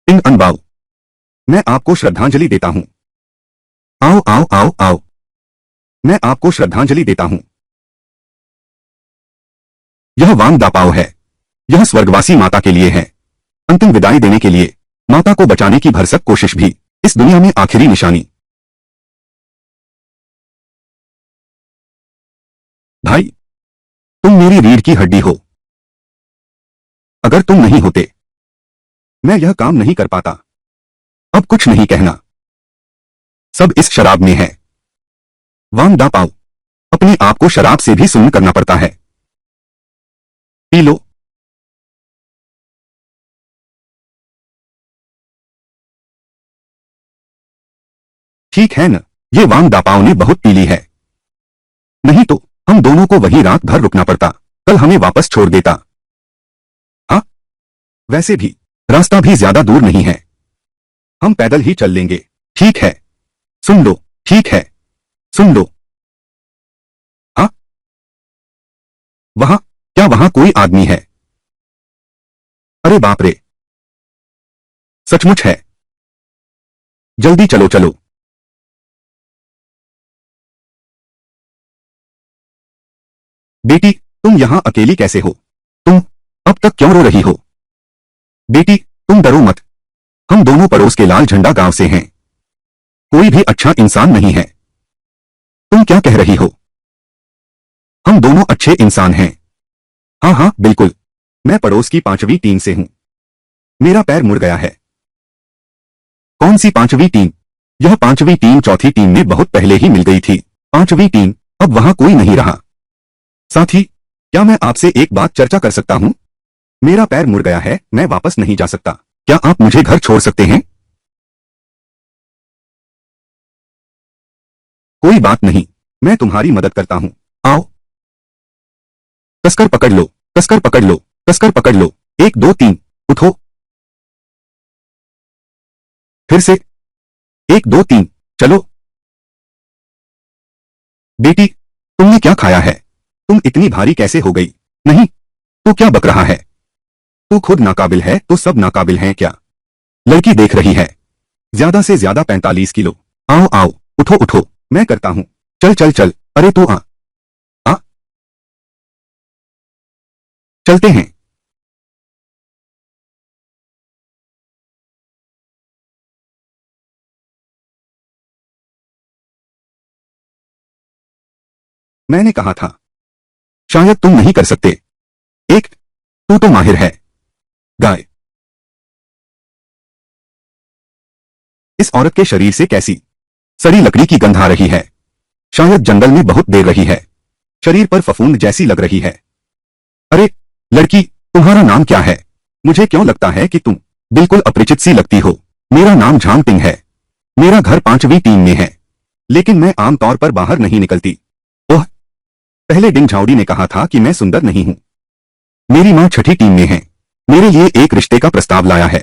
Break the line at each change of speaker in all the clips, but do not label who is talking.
इन अनबाओ, मैं आपको श्रद्धांजलि देता हूं। आओ आओ आओ आओ, मैं आपको श्रद्धांजलि देता हूं। यह वांग दापाओ है। यह स्वर्गवासी माता के लिए है। अंतिम विदाई देने के लिए, माता को बचाने की भरसक कोशिश भी, इस दुनिया में आखिरी निशानी। भाई, तुम मेरी रीढ़ की हड्डी हो। अगर तुम नहीं होते, मैं यह काम नहीं कर पाता। अब कुछ नहीं कहना, सब इस शराब में है। वांग दापाओ, अपने आप को शराब से भी सुन्न करना पड़ता है। P low. ठीक है न, ये वांग दापाओ ने बहुत पी ली है। नहीं तो हम दोनों को वहीं रात भर रुकना पड़ता, कल हमें वापस छोड़ देता। हाँ, वैसे भी रास्ता भी ज्यादा दूर नहीं है, हम पैदल ही चल लेंगे। ठीक है, सुन लो। ठीक है, सुन लो। हाँ, वहां, क्या वहां कोई आदमी है? अरे बाप रे, सचमुच है। जल्दी चलो चलो। बेटी, तुम यहां अकेली कैसे हो? तुम अब तक क्यों रो रही हो? बेटी, तुम डरो मत। हम दोनों पड़ोस के लाल झंडा गांव से हैं। कोई भी अच्छा इंसान नहीं है। तुम क्या कह रही हो? हम दोनों अच्छे इंसान हैं। हाँ हाँ बिल्कुल, मैं पड़ोस की 5वीं टीम से हूं। मेरा पैर मुड़ गया है। कौन सी 5वीं टीम? यह 5वीं टीम चौथी टीम में बहुत पहले ही मिल गई थी। 5वीं टीम, अब वहां कोई नहीं रहा। साथी, क्या मैं आपसे एक बात चर्चा कर सकता हूं? मेरा पैर मुड़ गया है, मैं वापस नहीं जा सकता। क्या आप मुझे घर छोड़ सकते हैं? कोई बात नहीं, मैं तुम्हारी मदद करता हूं। आओ। कसकर पकड़ लो, कसकर पकड़ लो, कसकर पकड़ लो। 1 2 3, उठो। फिर से। 1 2 3, चलो। बेटी, तुमने क्या खाया है? तुम इतनी भारी कैसे हो गई? नहीं, तू क्या बक रहा है? तू खुद नाकाबिल है तो सब नाकाबिल हैं क्या? लड़की देख रही है। ज्यादा से ज्यादा 45 किलो। आओ आओ, उठो उठो, मैं करता हूं। चल चल चल, अरे तू आ। आ, चलते हैं। मैंने कहा था, शायद तुम नहीं कर सकते। एक, तू तो माहिर है। गाय, इस औरत के शरीर से कैसी सड़ी लकड़ी की गंध आ रही है। शायद जंगल में बहुत देर रही है। शरीर पर फफूंद जैसी लग रही है। अरे लड़की, तुम्हारा नाम क्या है? मुझे क्यों लगता है कि तुम बिल्कुल अपरिचित सी लगती हो। मेरा नाम झांग पिंग है। मेरा घर 5वीं टीम में है, लेकिन मैं आमतौर पर बाहर नहीं निकलती। ओह, पहले डिंग झाउडी ने कहा था कि मैं सुंदर नहीं हूं। मेरी मां 6ठी टीम में है। मेरे लिए एक रिश्ते का प्रस्ताव लाया है।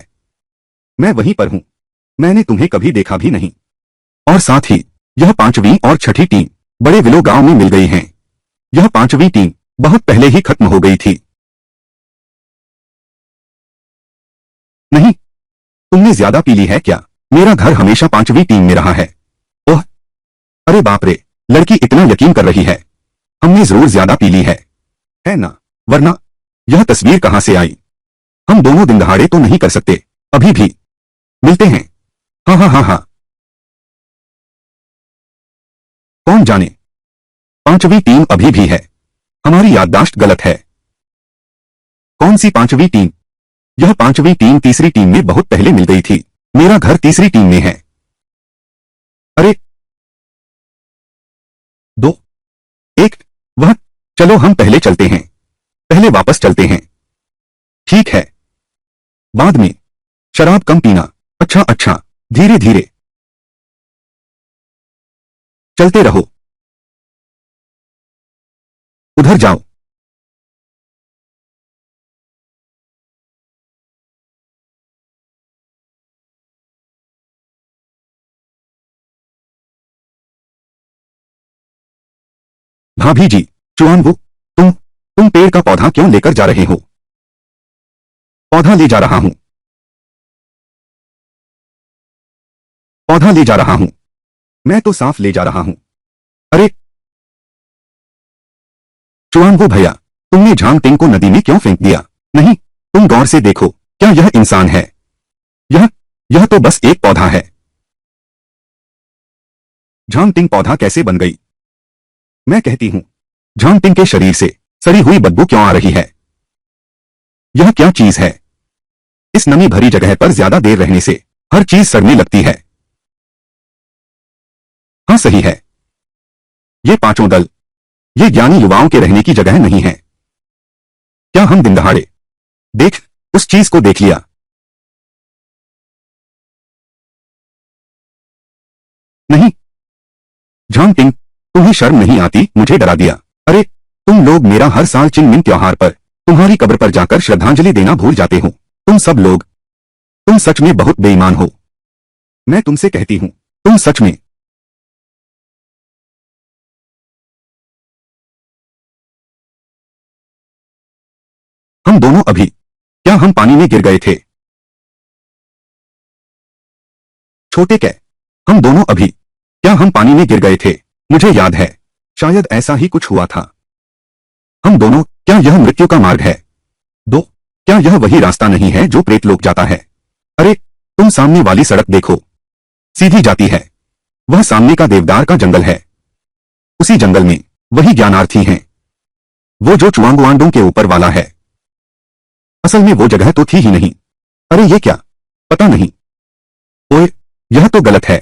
मैं वहीं पर हूं। मैंने तुम्हें कभी देखा भी नहीं। और साथ ही यह 5वीं और 6ठी टीम बड़े विलो गांव में मिल गई हैं। यह 5वीं टीम बहुत पहले ही खत्म हो गई थी। नहीं, तुमने ज्यादा पी ली है क्या? मेरा घर हमेशा 5वीं टीम में रहा है। ओह, अरे बाप रे, लड़की इतना यकीन कर रही है। हमने जरूर ज्यादा पी ली है ना? वरना यह तस्वीर कहां से आई? हम दोनों दिन दहाड़े तो नहीं कर सकते। अभी भी मिलते हैं। हाँ हाँ हाँ हाँ। कौन जाने, 5वीं टीम अभी भी है। हमारी याददाश्त गलत है। कौन सी 5वीं टीम? यह 5वीं टीम तीसरी टीम में बहुत पहले मिल गई थी। मेरा घर तीसरी टीम में है। अरे 2 1, वह, चलो हम पहले चलते हैं। पहले वापस चलते हैं। ठीक है, बाद में। शराब कम पीना। अच्छा अच्छा, धीरे धीरे। चलते रहो। उधर जाओ। भाभी जी, चुआन वो, तुम पेड़ का पौधा क्यों लेकर जा रहे हो? पौधा ले जा रहा हूं। पौधा ले जा रहा हूं। मैं तो साफ ले जा रहा हूं। अरे चुआंगो भैया, तुमने झांग टिंग को नदी में क्यों फेंक दिया? नहीं, तुम गौर से देखो, क्या यह इंसान है? यह यह तो बस एक पौधा है। झांग टिंग पौधा कैसे बन गई? मैं कहती हूं, झांग टिंग के शरीर से सड़ी हुई बदबू क्यों आ रही है? यह क्या चीज है? इस नमी भरी जगह पर ज्यादा देर रहने से हर चीज सड़ने लगती है। हाँ सही है। ये पांचों दल, ये ज्ञानी युवाओं के रहने की जगह नहीं है। क्या हम दिन दहाड़े देख उस चीज को देख लिया? नहीं, झांग टिंग, तुम्हें शर्म नहीं आती मुझे डरा दिया? अरे, तुम लोग मेरा हर साल चिंगमिंग त्योहार पर तुम्हारी कब्र पर जाकर श्रद्धांजलि देना भूल जाते हो। तुम सब लोग, तुम सच में बहुत बेईमान हो। मैं तुमसे कहती हूं, तुम सच में। हम दोनों अभी, क्या हम पानी में गिर गए थे? छोटे कै, हम दोनों अभी, क्या हम पानी में गिर गए थे? मुझे याद है, शायद ऐसा ही कुछ हुआ था। हम दोनों, क्या यह मृत्यु का मार्ग है? दो, क्या यह वही रास्ता नहीं है जो प्रेतलोक जाता है? अरे, तुम सामने वाली सड़क देखो, सीधी जाती है। वह सामने का देवदार का जंगल है। उसी जंगल में वही ज्ञानार्थी हैं, वो जो चुआंगुआंडों के ऊपर वाला है। असल में वो जगह तो थी ही नहीं। अरे ये क्या? पता नहीं। ओए, यह तो गलत है।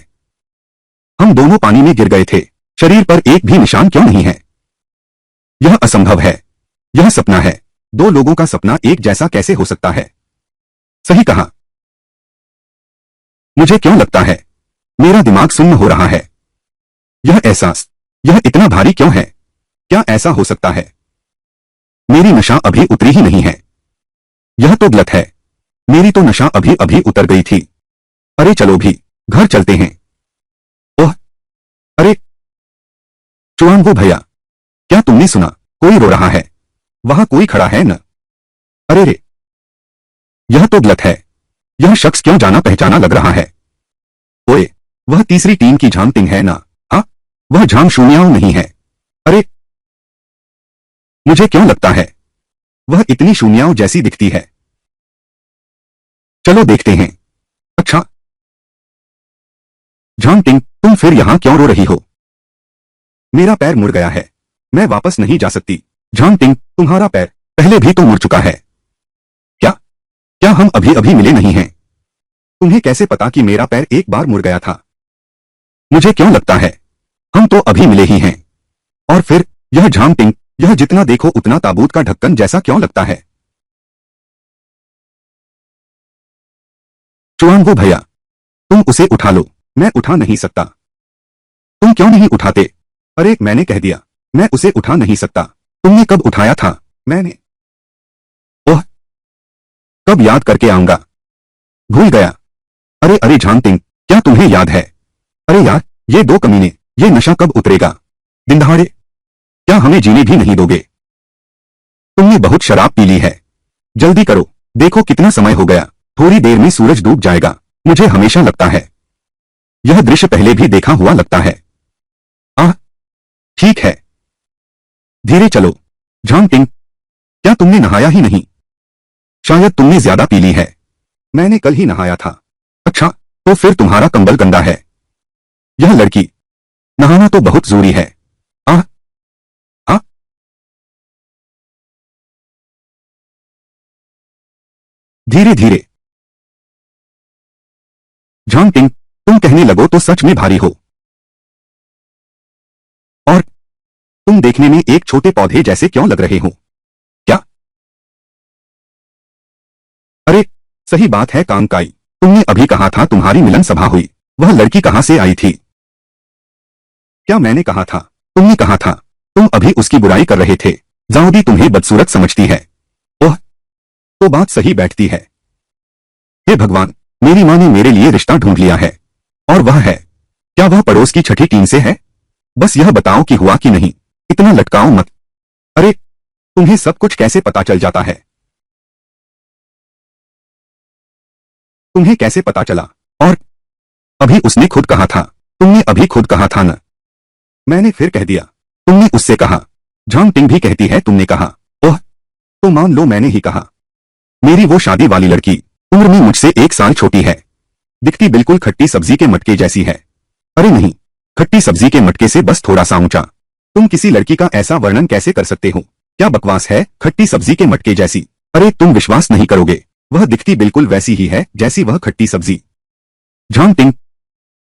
हम दोनों पानी में गिर गए थे, शरीर पर एक भी निशान क्यों नहीं है? यह असंभव है। यह सपना है। दो लोगों का सपना एक जैसा कैसे हो सकता है? सही कहा। मुझे क्यों लगता है मेरा दिमाग सुन्न हो रहा है? यह एहसास, यह इतना भारी क्यों है? क्या ऐसा हो सकता है? मेरी नशा अभी उतरी ही नहीं है। यह तो गलत है। मेरी तो नशा अभी अभी उतर गई थी। अरे चलो भी, घर चलते हैं। ओह, अरे चुआंगो भैया, क्या तुमने सुना? कोई रो रहा है। वहां कोई खड़ा है न? अरे रे, यह तो गलत है। यह शख्स क्यों जाना पहचाना लग रहा है? ओए, वह तीसरी टीम की झांग टिंग है ना? हाँ, वह झांग शून्याओं नहीं है। अरे, मुझे क्यों लगता है वह इतनी शून्याओं जैसी दिखती है? चलो देखते हैं। अच्छा, झांग टिंग, तुम फिर यहां क्यों रो रही हो? मेरा पैर मुड़ गया है, मैं वापस नहीं जा सकती। झांग टिंग, तुम्हारा पैर पहले भी तो मुड़ चुका है। क्या? क्या हम अभी अभी मिले नहीं हैं? तुम्हें कैसे पता कि मेरा पैर एक बार मुड़ गया था? मुझे क्यों लगता है हम तो अभी मिले ही हैं। और फिर यह झांग टिंग, यह जितना देखो उतना ताबूत का ढक्कन जैसा क्यों लगता है? चुआंगो भैया, तुम उसे उठा लो। मैं उठा नहीं सकता। तुम क्यों नहीं उठाते? अरे मैंने कह दिया, मैं उसे उठा नहीं सकता। तुमने कब उठाया था? मैंने। ओह, कब याद करके आऊंगा? भूल गया। अरे अरे झांग टिंग, क्या तुम्हें याद है? अरे यार, ये दो कमीने, ये नशा कब उतरेगा? दिन दहाड़े, क्या हमें जीने भी नहीं दोगे? तुमने बहुत शराब पी ली है। जल्दी करो, देखो कितना समय हो गया। थोड़ी देर में सूरज डूब जाएगा। मुझे हमेशा लगता है यह दृश्य पहले भी देखा हुआ लगता है। आह, ठीक है, धीरे चलो। झांग टिंग, क्या तुमने नहाया ही नहीं? शायद तुमने ज्यादा पी ली है। मैंने कल ही नहाया था। अच्छा, तो फिर तुम्हारा कंबल गंदा है। यह लड़की, नहाना तो बहुत जरूरी है। आह, आ, धीरे धीरे। झांग टिंग, तुम कहने लगो तो सच में भारी हो। और तुम देखने में एक छोटे पौधे जैसे क्यों लग रहे हो? क्या? अरे, सही बात है कांगकाई। तुमने अभी कहा था तुम्हारी मिलन सभा हुई। वह लड़की कहां से आई थी? क्या मैंने कहा था? तुमने कहा था तुम अभी उसकी बुराई कर रहे थे। जाओदी तुम्हें बदसूरत समझती है। ओह, तो बात सही बैठती है। हे भगवान, मेरी माँ ने मेरे लिए रिश्ता ढूंढ लिया है। और वह है, क्या वह पड़ोस की छठी टीम से है? बस यह बताओ कि हुआ कि नहीं। इतना लटकाओ मत। अरे, तुम्हें सब कुछ कैसे पता चल जाता है? तुम्हें कैसे पता चला? और अभी उसने खुद कहा था। तुमने अभी खुद कहा था न। मैंने फिर कह दिया। तुमने उससे कहा। झांग टिंग भी कहती है तुमने कहा। ओह, तो मान लो मैंने ही कहा। मेरी वो शादी वाली लड़की उम्र में मुझसे 1 साल छोटी है। दिखती बिल्कुल खट्टी सब्जी के मटके जैसी है। अरे नहीं, खट्टी सब्जी के मटके से बस थोड़ा सा ऊंचा। तुम किसी लड़की का ऐसा वर्णन कैसे कर सकते हो? क्या बकवास है, खट्टी सब्जी के मटके जैसी। अरे तुम विश्वास नहीं करोगे, वह दिखती बिल्कुल वैसी ही है जैसी वह खट्टी सब्जी। झांग टिंग,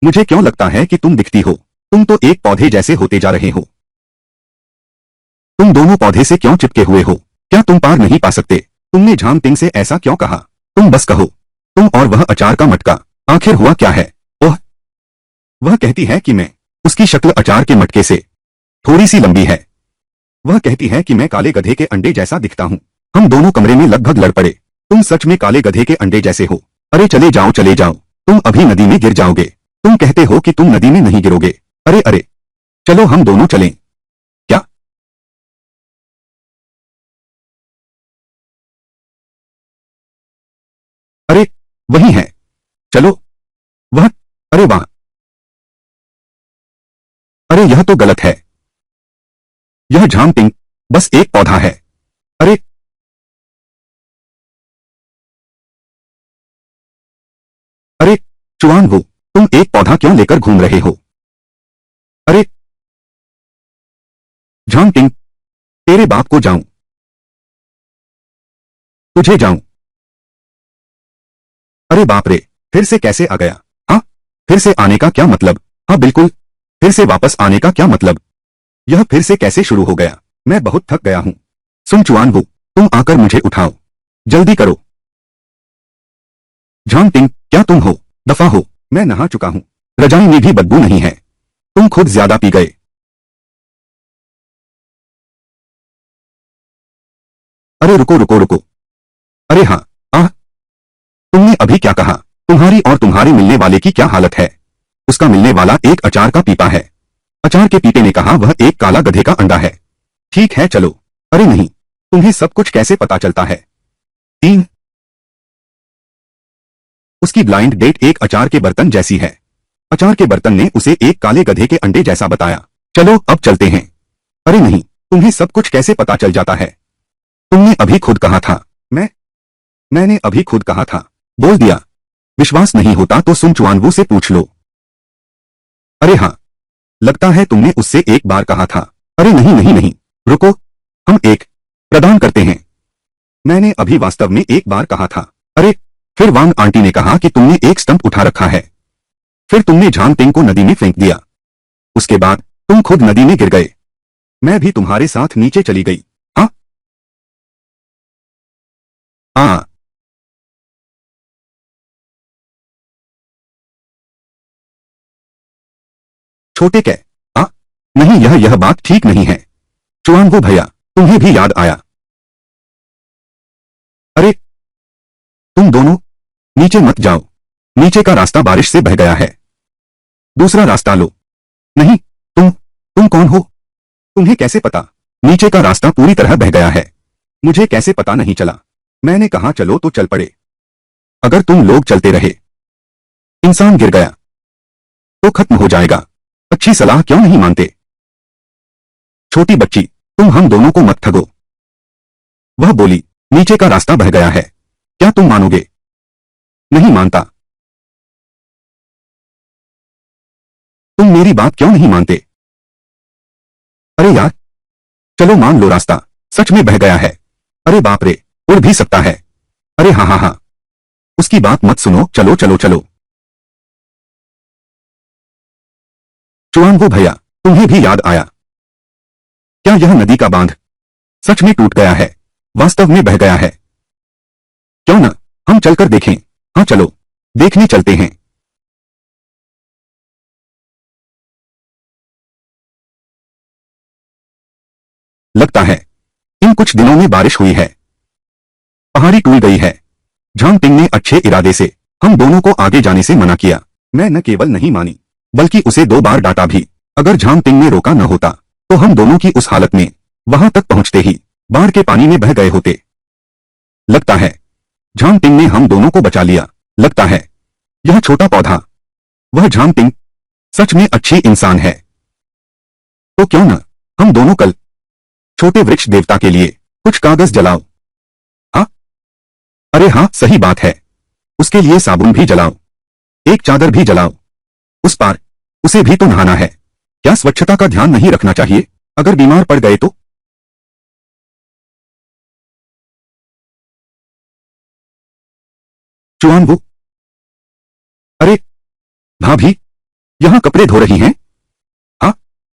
मुझे क्यों लगता है कि तुम दिखती हो? तुम तो एक पौधे जैसे होते जा रहे हो। तुम दोनों पौधे से क्यों चिपके हुए हो? क्या तुम पार नहीं पा सकते? तुमने झांग टिंग से ऐसा क्यों कहा? तुम बस कहो। तुम और वह अचार का मटका, आखिर हुआ क्या है? ओह, वह कहती है कि मैं, उसकी शक्ल अचार के मटके से थोड़ी सी लंबी है। वह कहती है कि मैं काले गधे के अंडे जैसा दिखता हूँ। हम दोनों कमरे में लगभग लड़ पड़े। तुम सच में काले गधे के अंडे जैसे हो। अरे चले जाओ चले जाओ, तुम अभी नदी में गिर जाओगे। तुम कहते हो कि तुम नदी में नहीं गिरोगे। अरे अरे, चलो हम दोनों चलें। क्या? अरे, वही है। चलो। वह, अरे वाह, अरे यह तो गलत है। यह झांग टिंग बस एक पौधा है। अरे, अरे, चुआन वो, तुम एक पौधा क्यों लेकर घूम रहे हो? अरे, झांग टिंग, तेरे बाप को जाऊं, तुझे जाऊं। अरे बाप रे, फिर से कैसे आ गया? हाँ, फिर से आने का क्या मतलब? हाँ बिल्कुल, फिर से वापस आने का क्या मतलब? यह फिर से कैसे शुरू हो गया? मैं बहुत थक गया हूं। सुन चुआन वो, तुम आकर मुझे उठाओ। जल्दी करो। झांग टिंग, क्या तुम हो? दफा हो, मैं नहा चुका हूं। रजाई में भी बदबू नहीं है। तुम खुद ज्यादा पी गए। अरे रुको रुको रुको। अरे हाँ, आह, तुमने अभी क्या कहा? तुम्हारी और तुम्हारे मिलने वाले की क्या हालत है? उसका मिलने वाला एक अचार का पीपा है। अचार के पीपे ने कहा वह एक काला गधे का अंडा है। ठीक है चलो। अरे नहीं, तुम्हें सब कुछ कैसे पता चलता है? 3, उसकी ब्लाइंड डेट एक अचार के बर्तन जैसी है। अचार के बर्तन ने उसे एक काले गधे के अंडे जैसा बताया। चलो अब चलते हैं। अरे नहीं, तुम्हें सब कुछ कैसे पता चल जाता है? तुमने अभी खुद कहा था। मैंने अभी खुद कहा था। बोल दिया। विश्वास नहीं होता तो सुन चुआनवू से पूछ लो। अरे हाँ, लगता है तुमने उससे एक बार कहा था। अरे नहीं नहीं नहीं, रुको, हम एक प्रदान करते हैं। मैंने अभी वास्तव में एक बार कहा था। अरे, फिर वांग आंटी ने कहा कि तुमने एक स्टंप उठा रखा है। फिर तुमने झांग टिंग को नदी में फेंक दिया। उसके बाद तुम खुद नदी में गिर गए। मैं भी तुम्हारे साथ नीचे चली गई। हाँ। हाँ। छोटे कै, हाँ, नहीं यह बात ठीक नहीं है। चुआंगो भैया, तुम्हें भी याद आया? अरे, तुम दोनों नीचे मत जाओ। नीचे का रास्ता बारिश से बह गया है। दूसरा रास्ता लो। नहीं, तुम कौन हो? तुम्हें कैसे पता? नीचे का रास्ता पूरी तरह बह गया है। मुझे कैसे पता नहीं चला? मैंने कहा चलो तो चल पड़े। अगर तुम लोग चलते रहे, इंसान गिर गया तो खत्म हो जाएगा। अच्छी सलाह क्यों नहीं मानते? छोटी बच्ची, तुम हम दोनों को मत ठगो। वह बोली, नीचे का रास्ता बह गया है। क्या तुम मानोगे? नहीं मानता। तुम मेरी बात क्यों नहीं मानते? अरे यार, चलो मान लो रास्ता सच में बह गया है। अरे बाप रे, उड़ भी सकता है। अरे हाँ हाँ हाँ, उसकी बात मत सुनो, चलो चलो चलो। चुआंगो भैया, तुम्हें भी याद आया? क्या यह नदी का बांध सच में टूट गया है? वास्तव में बह गया है? क्यों न हम चलकर देखें? हाँ चलो, देखने चलते हैं। लगता है इन कुछ दिनों में बारिश हुई है। पहाड़ी टूट गई है। झांग टिंग ने अच्छे इरादे से हम दोनों को आगे जाने से मना किया। मैं न केवल नहीं मानी, बल्कि उसे 2 बार डांटा भी। अगर झांग टिंग ने रोका न होता तो हम दोनों की उस हालत में वहां तक पहुंचते ही बाढ़ के पानी में बह गए होते। लगता है झांग टिंग ने हम दोनों को बचा लिया। लगता है यह छोटा पौधा वह झांगटिंग सच में अच्छी इंसान है। तो क्यों न हम दोनों कल छोटे वृक्ष देवता के लिए कुछ कागज जलाओ। हाँ, अरे हाँ, सही बात है। उसके लिए साबुन भी जलाओ, एक चादर भी जलाओ। उस पार उसे भी तो नहाना है। क्या स्वच्छता का ध्यान नहीं रखना चाहिए? अगर बीमार पड़ गए तो? चुआनबू, अरे भाभी, यहाँ कपड़े धो रही हैं? हाँ,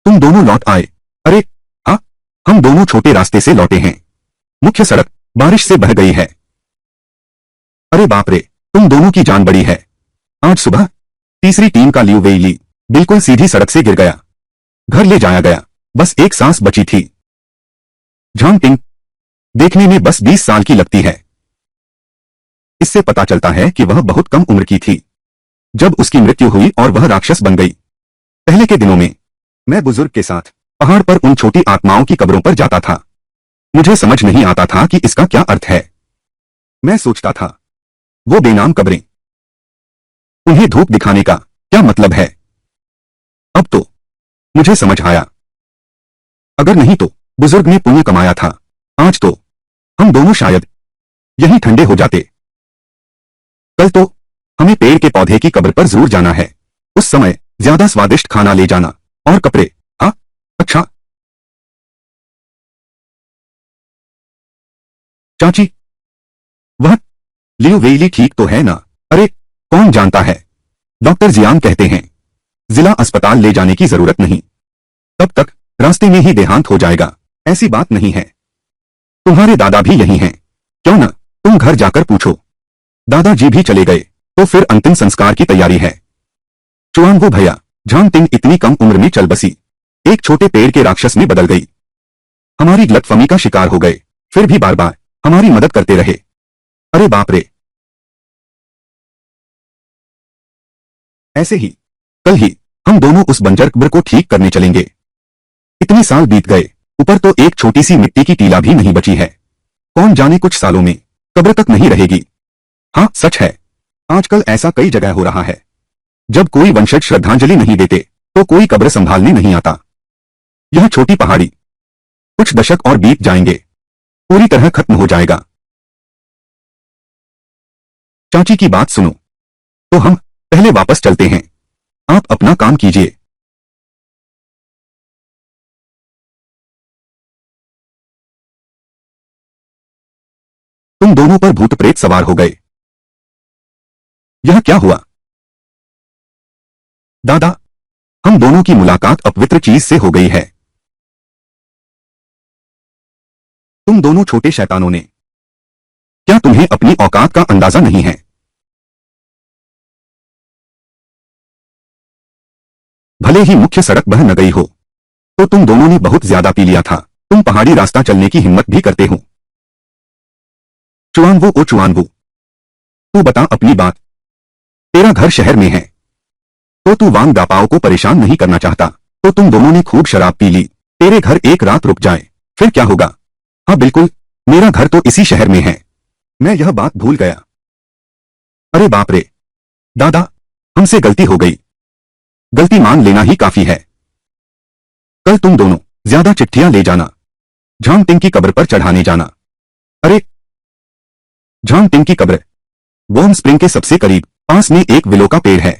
तुम दोनों लौट आए। अरे हाँ, हम दोनों छोटे रास्ते से लौटे हैं। मुख्य सड़क बारिश से बह गई है। अरे बाप रे, तुम दोनों की जान बड़ी है। आज सुबह तीसरी टीम का लियू वेइली बिल्कुल सीधी सड़क से गिर गया। घर ले जाया गया, बस एक सांस बची थी। झांगटिंग देखने में बस 20 साल की लगती है। इससे पता चलता है कि वह बहुत कम उम्र की थी जब उसकी मृत्यु हुई और वह राक्षस बन गई। पहले के दिनों में मैं बुजुर्ग के साथ पहाड़ पर उन छोटी आत्माओं की कब्रों पर जाता था। मुझे समझ नहीं आता था कि इसका क्या अर्थ है। मैं सोचता था, वो बेनाम कब्रें, उन्हें धूप दिखाने का क्या मतलब है? अब तो मुझे समझ आया। अगर नहीं तो बुजुर्ग ने पुण्य कमाया था, आज तो हम दोनों शायद यहीं ठंडे हो जाते। कल तो हमें पेड़ के पौधे की कब्र पर जरूर जाना है। उस समय ज्यादा स्वादिष्ट खाना ले जाना और कपड़े। हाँ, अच्छा चाची, वह लियो वेइली ठीक तो है ना? अरे कौन जानता है, डॉक्टर जियान कहते हैं जिला अस्पताल ले जाने की जरूरत नहीं, तब तक रास्ते में ही देहांत हो जाएगा। ऐसी बात नहीं है, तुम्हारे दादा भी यही हैं। क्यों न तुम घर जाकर पूछो। दादाजी भी चले गए तो फिर अंतिम संस्कार की तैयारी है। चुआंगो भैया, झांगटिंग इतनी कम उम्र में चल बसी, एक छोटे पेड़ के राक्षस में बदल गई। हमारी गलतफहमी का शिकार हो गए, फिर भी बार बार हमारी मदद करते रहे। अरे बाप रे, ऐसे ही कल ही हम दोनों उस बंजर कब्र को ठीक करने चलेंगे। इतने साल बीत गए, ऊपर तो एक छोटी सी मिट्टी की टीला भी नहीं बची है। कौन जाने कुछ सालों में कब्र तक नहीं रहेगी। हाँ सच है, आजकल ऐसा कई जगह हो रहा है। जब कोई वंशज श्रद्धांजलि नहीं देते तो कोई कब्र संभालने नहीं आता। यह छोटी पहाड़ी कुछ दशक और बीत जाएंगे, पूरी तरह खत्म हो जाएगा। चाची की बात सुनो, तो हम पहले वापस चलते हैं। आप अपना काम कीजिए। तुम दोनों पर भूत प्रेत सवार हो गए। यह क्या हुआ? दादा, हम दोनों की मुलाकात अपवित्र चीज से हो गई है। तुम दोनों छोटे शैतानों ने, क्या तुम्हें अपनी औकात का अंदाजा नहीं है? भले ही मुख्य सड़क बह न गई हो, तो तुम दोनों ने बहुत ज्यादा पी लिया था। तुम पहाड़ी रास्ता चलने की हिम्मत भी करते हो। चुआनवू ओ चुआनवू, तू बता अपनी बात। तेरा घर शहर में है, तो तू वांग दापाओ को परेशान नहीं करना चाहता, तो तुम दोनों ने खूब शराब पी ली। तेरे घर एक रात रुक जाए, फिर क्या होगा? हाँ बिल्कुल, मेरा घर तो इसी शहर में है। मैं यह बात भूल गया। अरे बाप रे, दादा, हमसे गलती हो गई। गलती मान लेना ही काफी है। कल तुम दोनों ज्यादा चिट्ठियां ले जाना, झांगटिंग की कब्र पर चढ़ाने जाना। अरे, झांगटिंग की कब्र वॉर्म स्प्रिंग के सबसे करीब, पास में एक विलो का पेड़ है।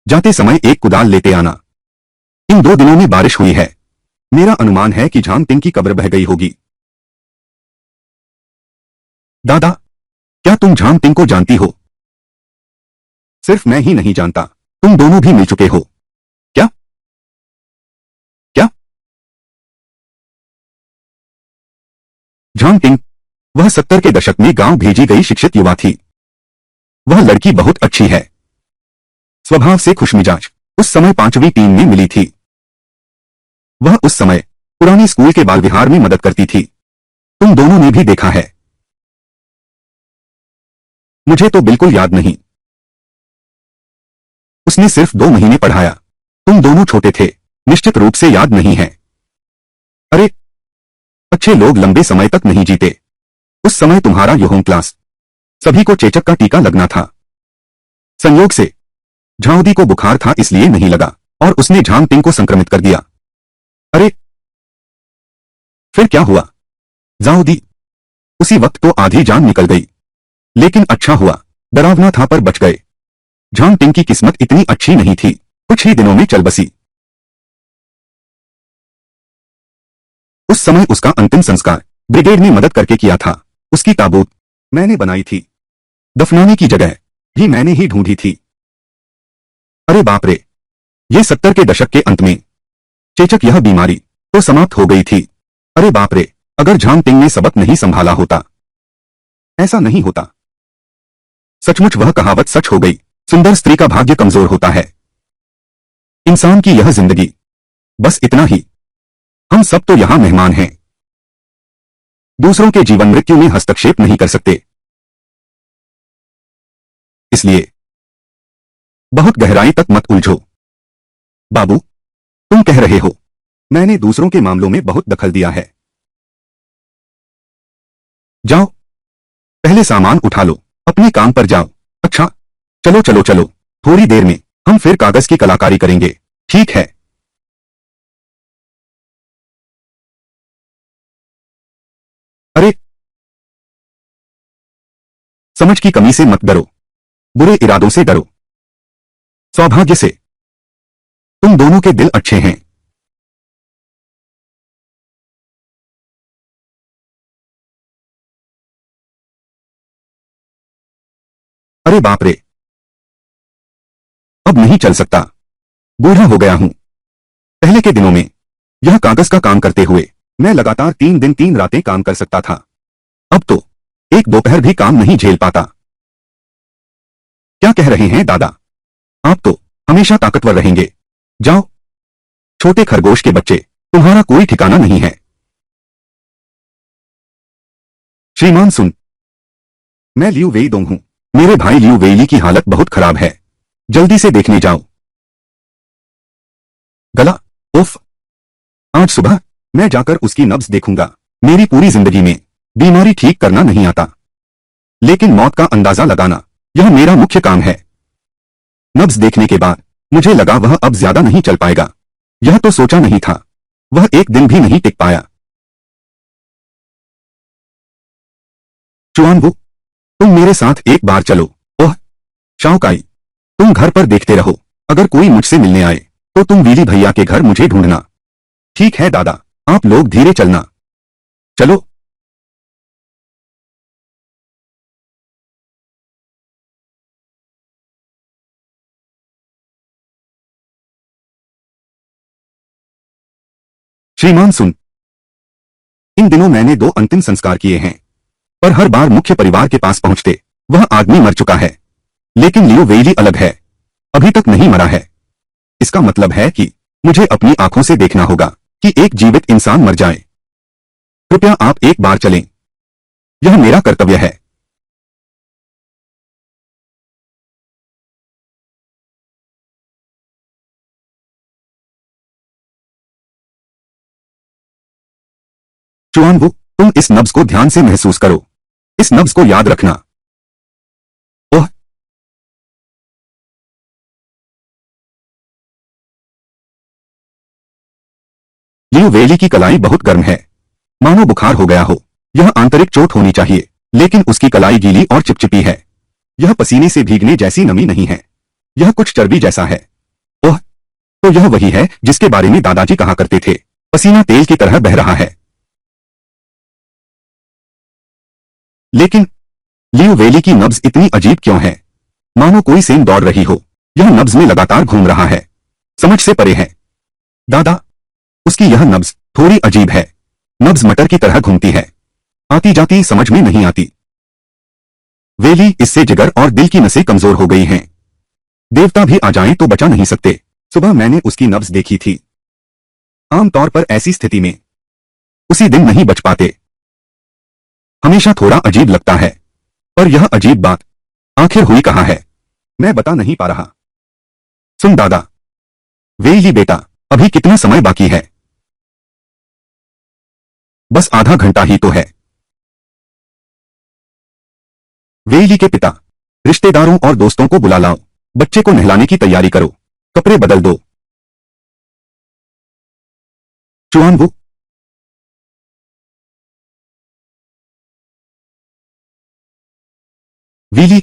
जाते समय एक कुदाल लेते आना। इन 2 दिनों में बारिश हुई है, मेरा अनुमान है कि झांगटिंग की कब्र बह गई होगी। दादा, क्या तुम झांगटिंग को जानती हो? सिर्फ मैं ही नहीं जानता, तुम दोनों भी मिल चुके हो। क्या? क्या? झांगटिंग, वह 70 के दशक में गांव भेजी गई शिक्षित युवा थी। वह लड़की बहुत अच्छी है, स्वभाव से खुशमिजाज। उस समय 5वीं टीम में मिली थी। वह उस समय पुरानी स्कूल के बाल विहार में मदद करती थी। तुम दोनों ने भी देखा है। मुझे तो बिल्कुल याद नहीं। उसने सिर्फ 2 महीने पढ़ाया। तुम दोनों छोटे थे, निश्चित रूप से याद नहीं है। अरे, अच्छे लोग लंबे समय तक नहीं जीते। उस समय तुम्हारा योहोम क्लास, सभी को चेचक का टीका लगना था। संयोग से झाओदी को बुखार था इसलिए नहीं लगा और उसने झांग टिंग को संक्रमित कर दिया। अरे फिर क्या हुआ झाओदी? उसी वक्त तो आधी जान निकल गई, लेकिन अच्छा हुआ, डरावना था पर बच गए। झांग टिंग की किस्मत इतनी अच्छी नहीं थी, कुछ ही दिनों में चल बसी। उस समय उसका अंतिम संस्कार ब्रिगेड ने मदद करके किया था। उसकी ताबूत मैंने बनाई थी, दफनाने की जगह भी मैंने ही ढूंढी थी। अरे बाप रे, ये 70 के दशक के अंत में चेचक यह बीमारी तो समाप्त हो गई थी। अरे बाप रे, अगर झांग टिंग ने सबक नहीं संभाला होता, ऐसा नहीं होता। सचमुच वह कहावत सच हो गई, सुंदर स्त्री का भाग्य कमजोर होता है। इंसान की यह जिंदगी, बस इतना ही। हम सब तो यहां मेहमान हैं, दूसरों के जीवन मृत्यु में हस्तक्षेप नहीं कर सकते। इसलिए बहुत गहराई तक मत उलझो। बाबू, तुम कह रहे हो मैंने दूसरों के मामलों में बहुत दखल दिया है। जाओ, पहले सामान उठा लो, अपने काम पर जाओ। अच्छा, चलो चलो चलो, थोड़ी देर में हम फिर कागज की कलाकारी करेंगे, ठीक है? अरे, समझ की कमी से मत डरो, बुरे इरादों से डरो, सौभाग्य से। तुम दोनों के दिल अच्छे हैं। अरे बाप रे, अब नहीं चल सकता, बूढ़ा हो गया हूं। पहले के दिनों में यह कागज का काम करते हुए मैं लगातार 3 दिन 3 रातें काम कर सकता था। अब तो एक दोपहर भी काम नहीं झेल पाता। क्या कह रहे हैं दादा? आप तो हमेशा ताकतवर रहेंगे। जाओ, छोटे खरगोश के बच्चे, तुम्हारा कोई ठिकाना नहीं है। श्रीमान सुन, मैं लियू वेई दोंग हूं। मेरे भाई लियू वेईली की हालत बहुत खराब है, जल्दी से देखने जाओ। गला, उफ, आज सुबह मैं जाकर उसकी नब्ज देखूंगा। मेरी पूरी जिंदगी में बीमारी ठीक करना नहीं आता, लेकिन मौत का अंदाजा लगाना यह मेरा मुख्य काम है। नब्ज देखने के बाद मुझे लगा वह अब ज्यादा नहीं चल पाएगा। यह तो सोचा नहीं था, वह एक दिन भी नहीं टिक पाया। चुआनबू, तुम मेरे साथ एक बार चलो। ओह, शाओकाई, तुम घर पर देखते रहो। अगर कोई मुझसे मिलने आए तो तुम वीली भैया के घर मुझे ढूंढना। ठीक है दादा, आप लोग धीरे चलना। चलो। श्रीमान सुन, इन दिनों मैंने 2 अंतिम संस्कार किए हैं, पर हर बार मुख्य परिवार के पास पहुंचते वह आदमी मर चुका है। लेकिन लियो वेइली अलग है, अभी तक नहीं मरा है। इसका मतलब है कि मुझे अपनी आंखों से देखना होगा कि एक जीवित इंसान मर जाए। कृपया आप एक बार चलें, यह मेरा कर्तव्य है। चुआनवू, तुम इस नब्ज को ध्यान से महसूस करो। इस नब्ज को याद रखना। ओह, लियू वेइली की कलाई बहुत गर्म है, मानो बुखार हो गया हो। यह आंतरिक चोट होनी चाहिए, लेकिन उसकी कलाई गीली और चिपचिपी है। यह पसीने से भीगने जैसी नमी नहीं है, यह कुछ चर्बी जैसा है। ओह, तो यह वही है जिसके बारे में दादाजी कहा करते थे, पसीना तेल की तरह बह रहा है। लेकिन लियू वेली की नब्ज इतनी अजीब क्यों है? मानो कोई सेम दौड़ रही हो। यह नब्ज में लगातार घूम रहा है, समझ से परे है। दादा, उसकी यह नब्ज थोड़ी अजीब है। नब्ज मटर की तरह घूमती है, आती जाती समझ में नहीं आती। वेली, इससे जिगर और दिल की नसें कमजोर हो गई हैं। देवता भी आ जाएं तो बचा नहीं सकते। सुबह मैंने उसकी नब्ज देखी थी। आमतौर पर ऐसी स्थिति में उसी दिन नहीं बच पाते। हमेशा थोड़ा अजीब लगता है, पर यह अजीब बात आखिर हुई कहाँ है, मैं बता नहीं पा रहा। सुन दादा, वेली बेटा, अभी कितना समय बाकी है? बस आधा घंटा ही तो है। वेली के पिता, रिश्तेदारों और दोस्तों को बुला लाओ। बच्चे को नहलाने की तैयारी करो, कपड़े बदल दो। चुआनबू। वीली।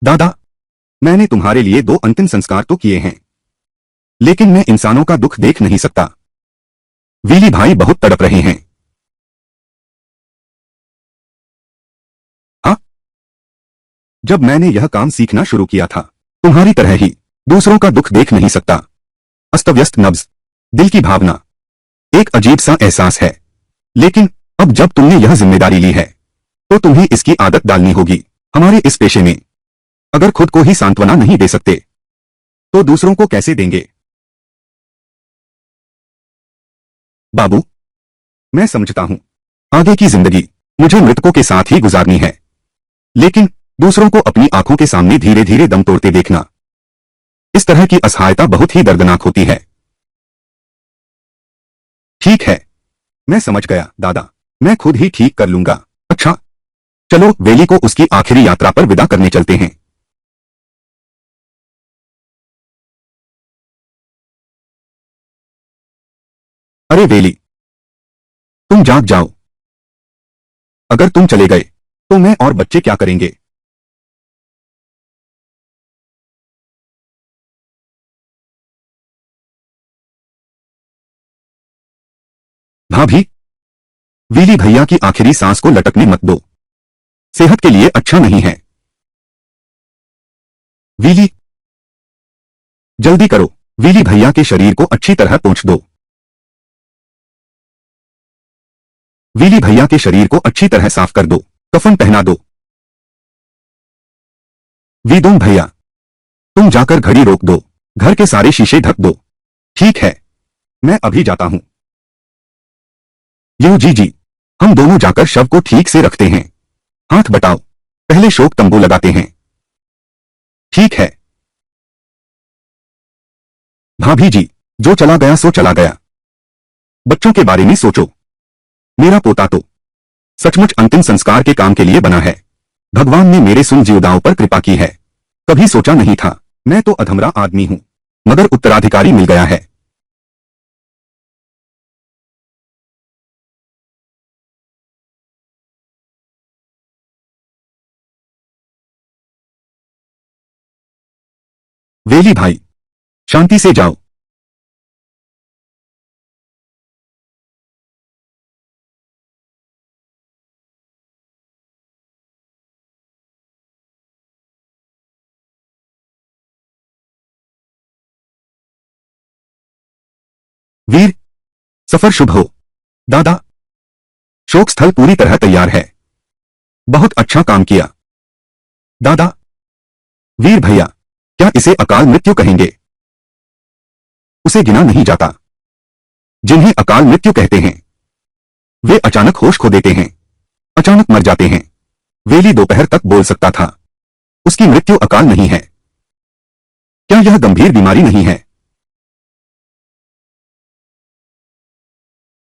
दादा, मैंने तुम्हारे लिए 2 अंतिम संस्कार तो किए हैं, लेकिन मैं इंसानों का दुख देख नहीं सकता। वीली भाई बहुत तड़प रहे हैं। हाँ, जब मैंने यह काम सीखना शुरू किया था, तुम्हारी तरह ही दूसरों का दुख देख नहीं सकता। अस्तव्यस्त नब्ज, दिल की भावना, एक अजीब सा एहसास है। लेकिन अब जब तुमने यह जिम्मेदारी ली है, तो तुम्हें इसकी आदत डालनी होगी। हमारे इस पेशे में अगर खुद को ही सांत्वना नहीं दे सकते, तो दूसरों को कैसे देंगे? बाबू, मैं समझता हूं, आगे की जिंदगी मुझे मृतकों के साथ ही गुजारनी है, लेकिन दूसरों को अपनी आंखों के सामने धीरे धीरे दम तोड़ते देखना, इस तरह की असहायता बहुत ही दर्दनाक होती है। ठीक है, मैं समझ गया दादा, मैं खुद ही ठीक कर लूंगा। अच्छा, चलो वेली को उसकी आखिरी यात्रा पर विदा करने चलते हैं। अरे वेली, तुम जाग जाओ। अगर तुम चले गए, तो मैं और बच्चे क्या करेंगे? भाभी, वीली भैया की आखिरी सांस को लटकने मत दो, सेहत के लिए अच्छा नहीं है। वीली, जल्दी करो, वीली भैया के शरीर को अच्छी तरह पोंछ दो। वीली भैया के शरीर को अच्छी तरह साफ कर दो, कफन पहना दो। वीदोंग भैया, तुम जाकर घड़ी रोक दो, घर के सारे शीशे ढक दो। ठीक है, मैं अभी जाता हूं। यो जी जी, हम दोनों जाकर शव को ठीक से रखते हैं। हाथ बटाओ, पहले शोक तंबू लगाते हैं। ठीक है। भाभी जी, जो चला गया सो चला गया। बच्चों के बारे में सोचो। मेरा पोता तो सचमुच अंतिम संस्कार के काम के लिए बना है। भगवान ने मेरे सुन जीवदाओं पर कृपा की है। कभी सोचा नहीं था, मैं तो अधमरा आदमी हूं, मगर उत्तराधिकारी मिल गया है। वेली भाई, शांति से जाओ। वीर, सफर शुभ हो। दादा, शोक स्थल पूरी तरह तैयार है। बहुत अच्छा काम किया। दादा, वीर भैया, क्या इसे अकाल मृत्यु कहेंगे? उसे गिना नहीं जाता। जिन्हें अकाल मृत्यु कहते हैं, वे अचानक होश खो देते हैं, अचानक मर जाते हैं। वेली दोपहर तक बोल सकता था। उसकी मृत्यु अकाल नहीं है। क्या यह गंभीर बीमारी नहीं है?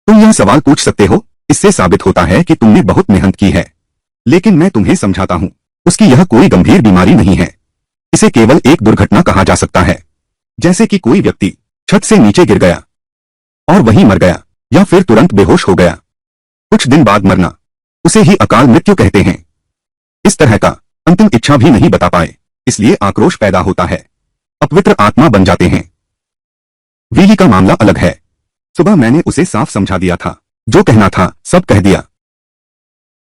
तुम यह सवाल पूछ सकते हो, इससे साबित होता है कि तुमने बहुत मेहनत की है। लेकिन मैं तुम्हें समझाता हूं, उसकी यह कोई गंभीर बीमारी नहीं है। इसे केवल एक दुर्घटना कहा जा सकता है। जैसे कि कोई व्यक्ति छत से नीचे गिर गया और वहीं मर गया, या फिर तुरंत बेहोश हो गया। कुछ दिन बाद मरना, उसे ही अकाल मृत्यु कहते हैं। इस तरह का अंतिम इच्छा भी नहीं बता पाए, इसलिए आक्रोश पैदा होता है, अपवित्र आत्मा बन जाते हैं। वीली का मामला अलग है। सुबह मैंने उसे साफ समझा दिया था, जो कहना था सब कह दिया।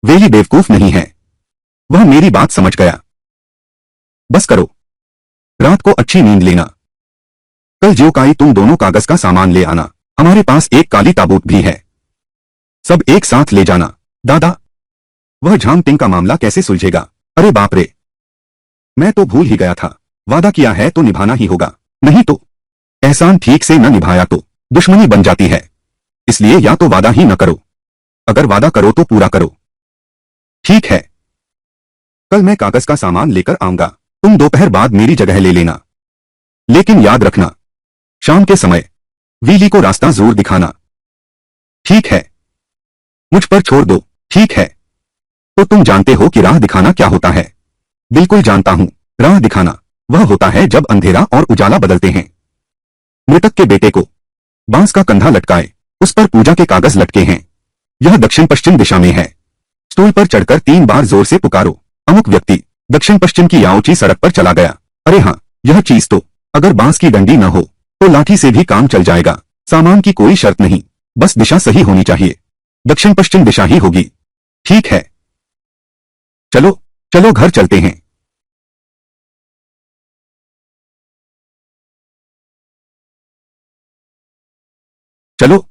वेली बेवकूफ नहीं है, वह मेरी बात समझ गया। बस करो, रात को अच्छी नींद लेना। कल ज्योकाई तुम दोनों कागज का सामान ले आना। हमारे पास एक काली ताबूत भी है, सब एक साथ ले जाना। दादा, वह झांग टिंग का मामला कैसे सुलझेगा? अरे बाप रे, मैं तो भूल ही गया था। वादा किया है तो निभाना ही होगा, नहीं तो एहसान ठीक से न निभाया तो दुश्मनी बन जाती है। इसलिए या तो वादा ही न करो, अगर वादा करो तो पूरा करो। ठीक है, कल मैं कागज का सामान लेकर आऊंगा। तुम दोपहर बाद मेरी जगह ले लेना। लेकिन याद रखना, शाम के समय वीली को रास्ता जरूर दिखाना। ठीक है, मुझ पर छोड़ दो। ठीक है, तो तुम जानते हो कि राह दिखाना क्या होता है? बिल्कुल जानता हूं। राह दिखाना वह होता है जब अंधेरा और उजाला बदलते हैं। मृतक के बेटे को बांस का कंधा लटकाए, उस पर पूजा के कागज लटके हैं। यह दक्षिण पश्चिम दिशा में है। स्टूल पर चढ़कर 3 बार जोर से पुकारो। अमुक व्यक्ति दक्षिण पश्चिम की याऊची सड़क पर चला गया। अरे हाँ, यह चीज तो, अगर बांस की डंडी न हो तो लाठी से भी काम चल जाएगा। सामान की कोई शर्त नहीं, बस दिशा सही होनी चाहिए। दक्षिण पश्चिम दिशा ही होगी। ठीक है, चलो चलो घर चलते हैं। चलो।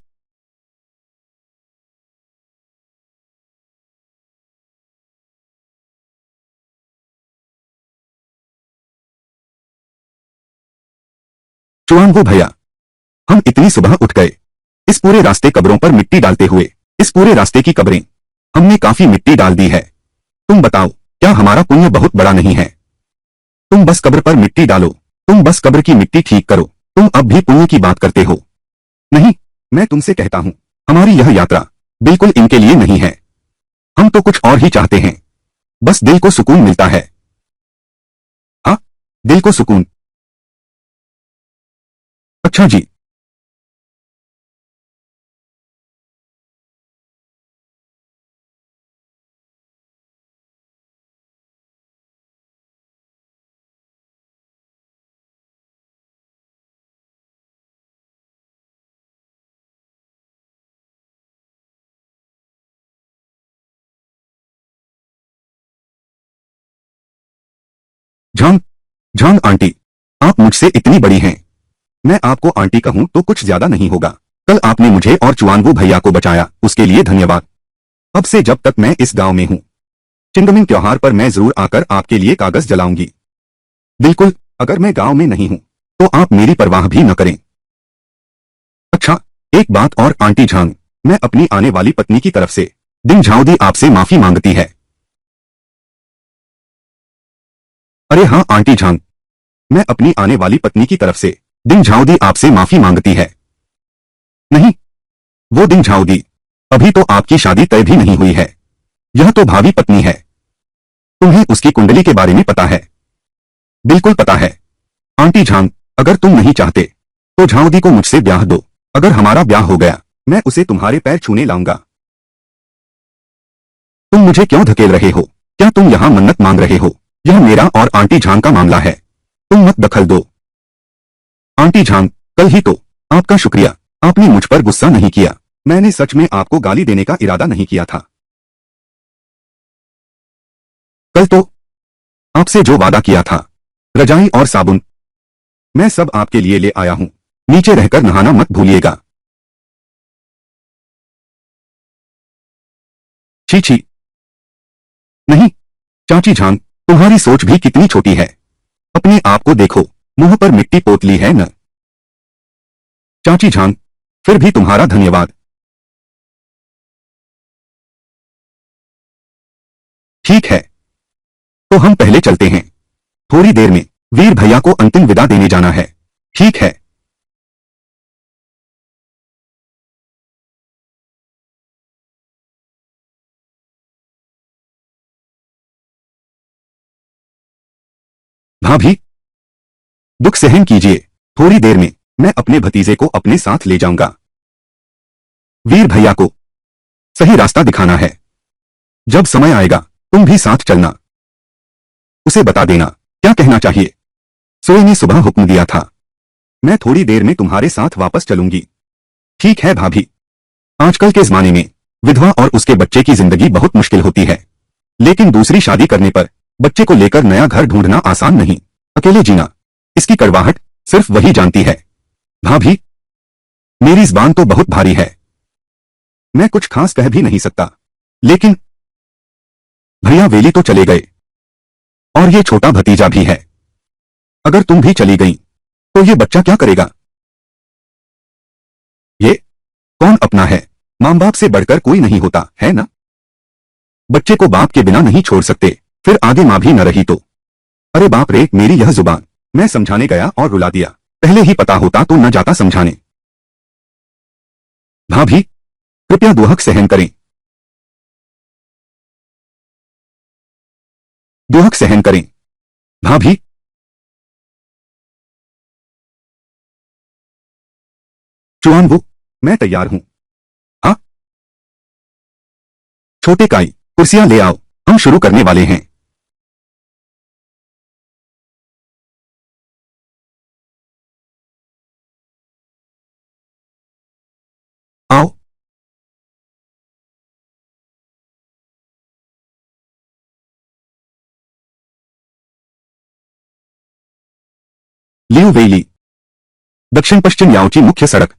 चुआंगो भैया, हम इतनी सुबह उठ गए, इस पूरे रास्ते कब्रों पर मिट्टी डालते हुए। इस पूरे रास्ते की कब्रें हमने काफी मिट्टी डाल दी है। तुम बताओ, क्या हमारा पुण्य बहुत बड़ा नहीं है? तुम बस कब्र पर मिट्टी डालो, तुम बस कब्र की मिट्टी ठीक करो। तुम अब भी पुण्य की बात करते हो? नहीं, मैं तुमसे कहता हूं, हमारी यह यात्रा बिल्कुल इनके लिए नहीं है। हम तो कुछ और ही चाहते हैं। बस दिल को सुकून मिलता है। हाँ, दिल को सुकून। अच्छा जी। झांग, झांग आंटी, आप मुझसे इतनी बड़ी हैं। मैं आपको आंटी कहूं तो कुछ ज्यादा नहीं होगा। कल आपने मुझे और चुआनबू भैया को बचाया, उसके लिए धन्यवाद। अब से जब तक मैं इस गांव में हूं, चिंगमिंग त्योहार पर मैं जरूर आकर आपके लिए कागज जलाऊंगी। बिल्कुल, अगर मैं गांव में नहीं हूं तो आप मेरी परवाह भी न करें। अच्छा, एक बात और आंटी झांग, मैं अपनी आने वाली पत्नी की तरफ से दिन झाओदी आपसे माफी मांगती है। अरे हाँ आंटी झांग, मैं अपनी आने वाली पत्नी की तरफ से दिन झाओदी आपसे माफी मांगती है। नहीं, वो दिन झाओदी, अभी तो आपकी शादी तय भी नहीं हुई है। यह तो भावी पत्नी है। तुम्हें उसकी कुंडली के बारे में पता है? बिल्कुल पता है। आंटी झांग, अगर तुम नहीं चाहते तो झाओदी को मुझसे ब्याह दो। अगर हमारा ब्याह हो गया, मैं उसे तुम्हारे पैर छूने लाऊंगा। तुम मुझे क्यों धकेल रहे हो? क्या तुम यहाँ मन्नत मांग रहे हो? यह मेरा और आंटी झांग का मामला है, तुम मत दखल दो। आंटी झांग, कल ही तो, आपका शुक्रिया, आपने मुझ पर गुस्सा नहीं किया। मैंने सच में आपको गाली देने का इरादा नहीं किया था। कल तो आपसे जो वादा किया था, रजाई और साबुन, मैं सब आपके लिए ले आया हूं। नीचे रहकर नहाना मत भूलिएगा। छी छी। नहीं, चाची झांग, तुम्हारी सोच भी कितनी छोटी है। अपने आप को देखो, मुंह पर मिट्टी पोत ली है न? चाची झांग, फिर भी तुम्हारा धन्यवाद। ठीक है, तो हम पहले चलते हैं। थोड़ी देर में वीर भैया को अंतिम विदा देने जाना है। ठीक है। भाभी, दुख सहन कीजिए, थोड़ी देर में मैं अपने भतीजे को अपने साथ ले जाऊंगा। वीर भैया को सही रास्ता दिखाना है। जब समय आएगा तुम भी साथ चलना। उसे बता देना क्या कहना चाहिए। सोए ने सुबह हुक्म दिया था, मैं थोड़ी देर में तुम्हारे साथ वापस चलूंगी। ठीक है भाभी। आजकल के जमाने में विधवा और उसके बच्चे की जिंदगी बहुत मुश्किल होती है, लेकिन दूसरी शादी करने पर बच्चे को लेकर नया घर ढूंढना आसान नहीं। अकेले जीना, इसकी कड़वाहट सिर्फ वही जानती है। भाभी, मेरी जुबान तो बहुत भारी है, मैं कुछ खास कह भी नहीं सकता। लेकिन भैया वेली तो चले गए, और ये छोटा भतीजा भी है। अगर तुम भी चली गई तो ये बच्चा क्या करेगा? ये कौन अपना है? मामा माँ बाप से बढ़कर कोई नहीं होता है ना। बच्चे को बाप के बिना नहीं छोड़ सकते, फिर आगे माँ भी न रही तो। अरे बाप रे, मेरी यह जुबान। मैं समझाने गया और रुला दिया। पहले ही पता होता तो न जाता समझाने। भाभी, कृपया दुहक सहन करें। दुहक सहन करें। भाभी। चुआन वो, मैं तैयार हूं। हाँ। छोटे काई, कुर्सियां ले आओ, हम शुरू करने वाले हैं। आओ। लियू वेली, दक्षिण पश्चिम याओची मुख्य सड़क।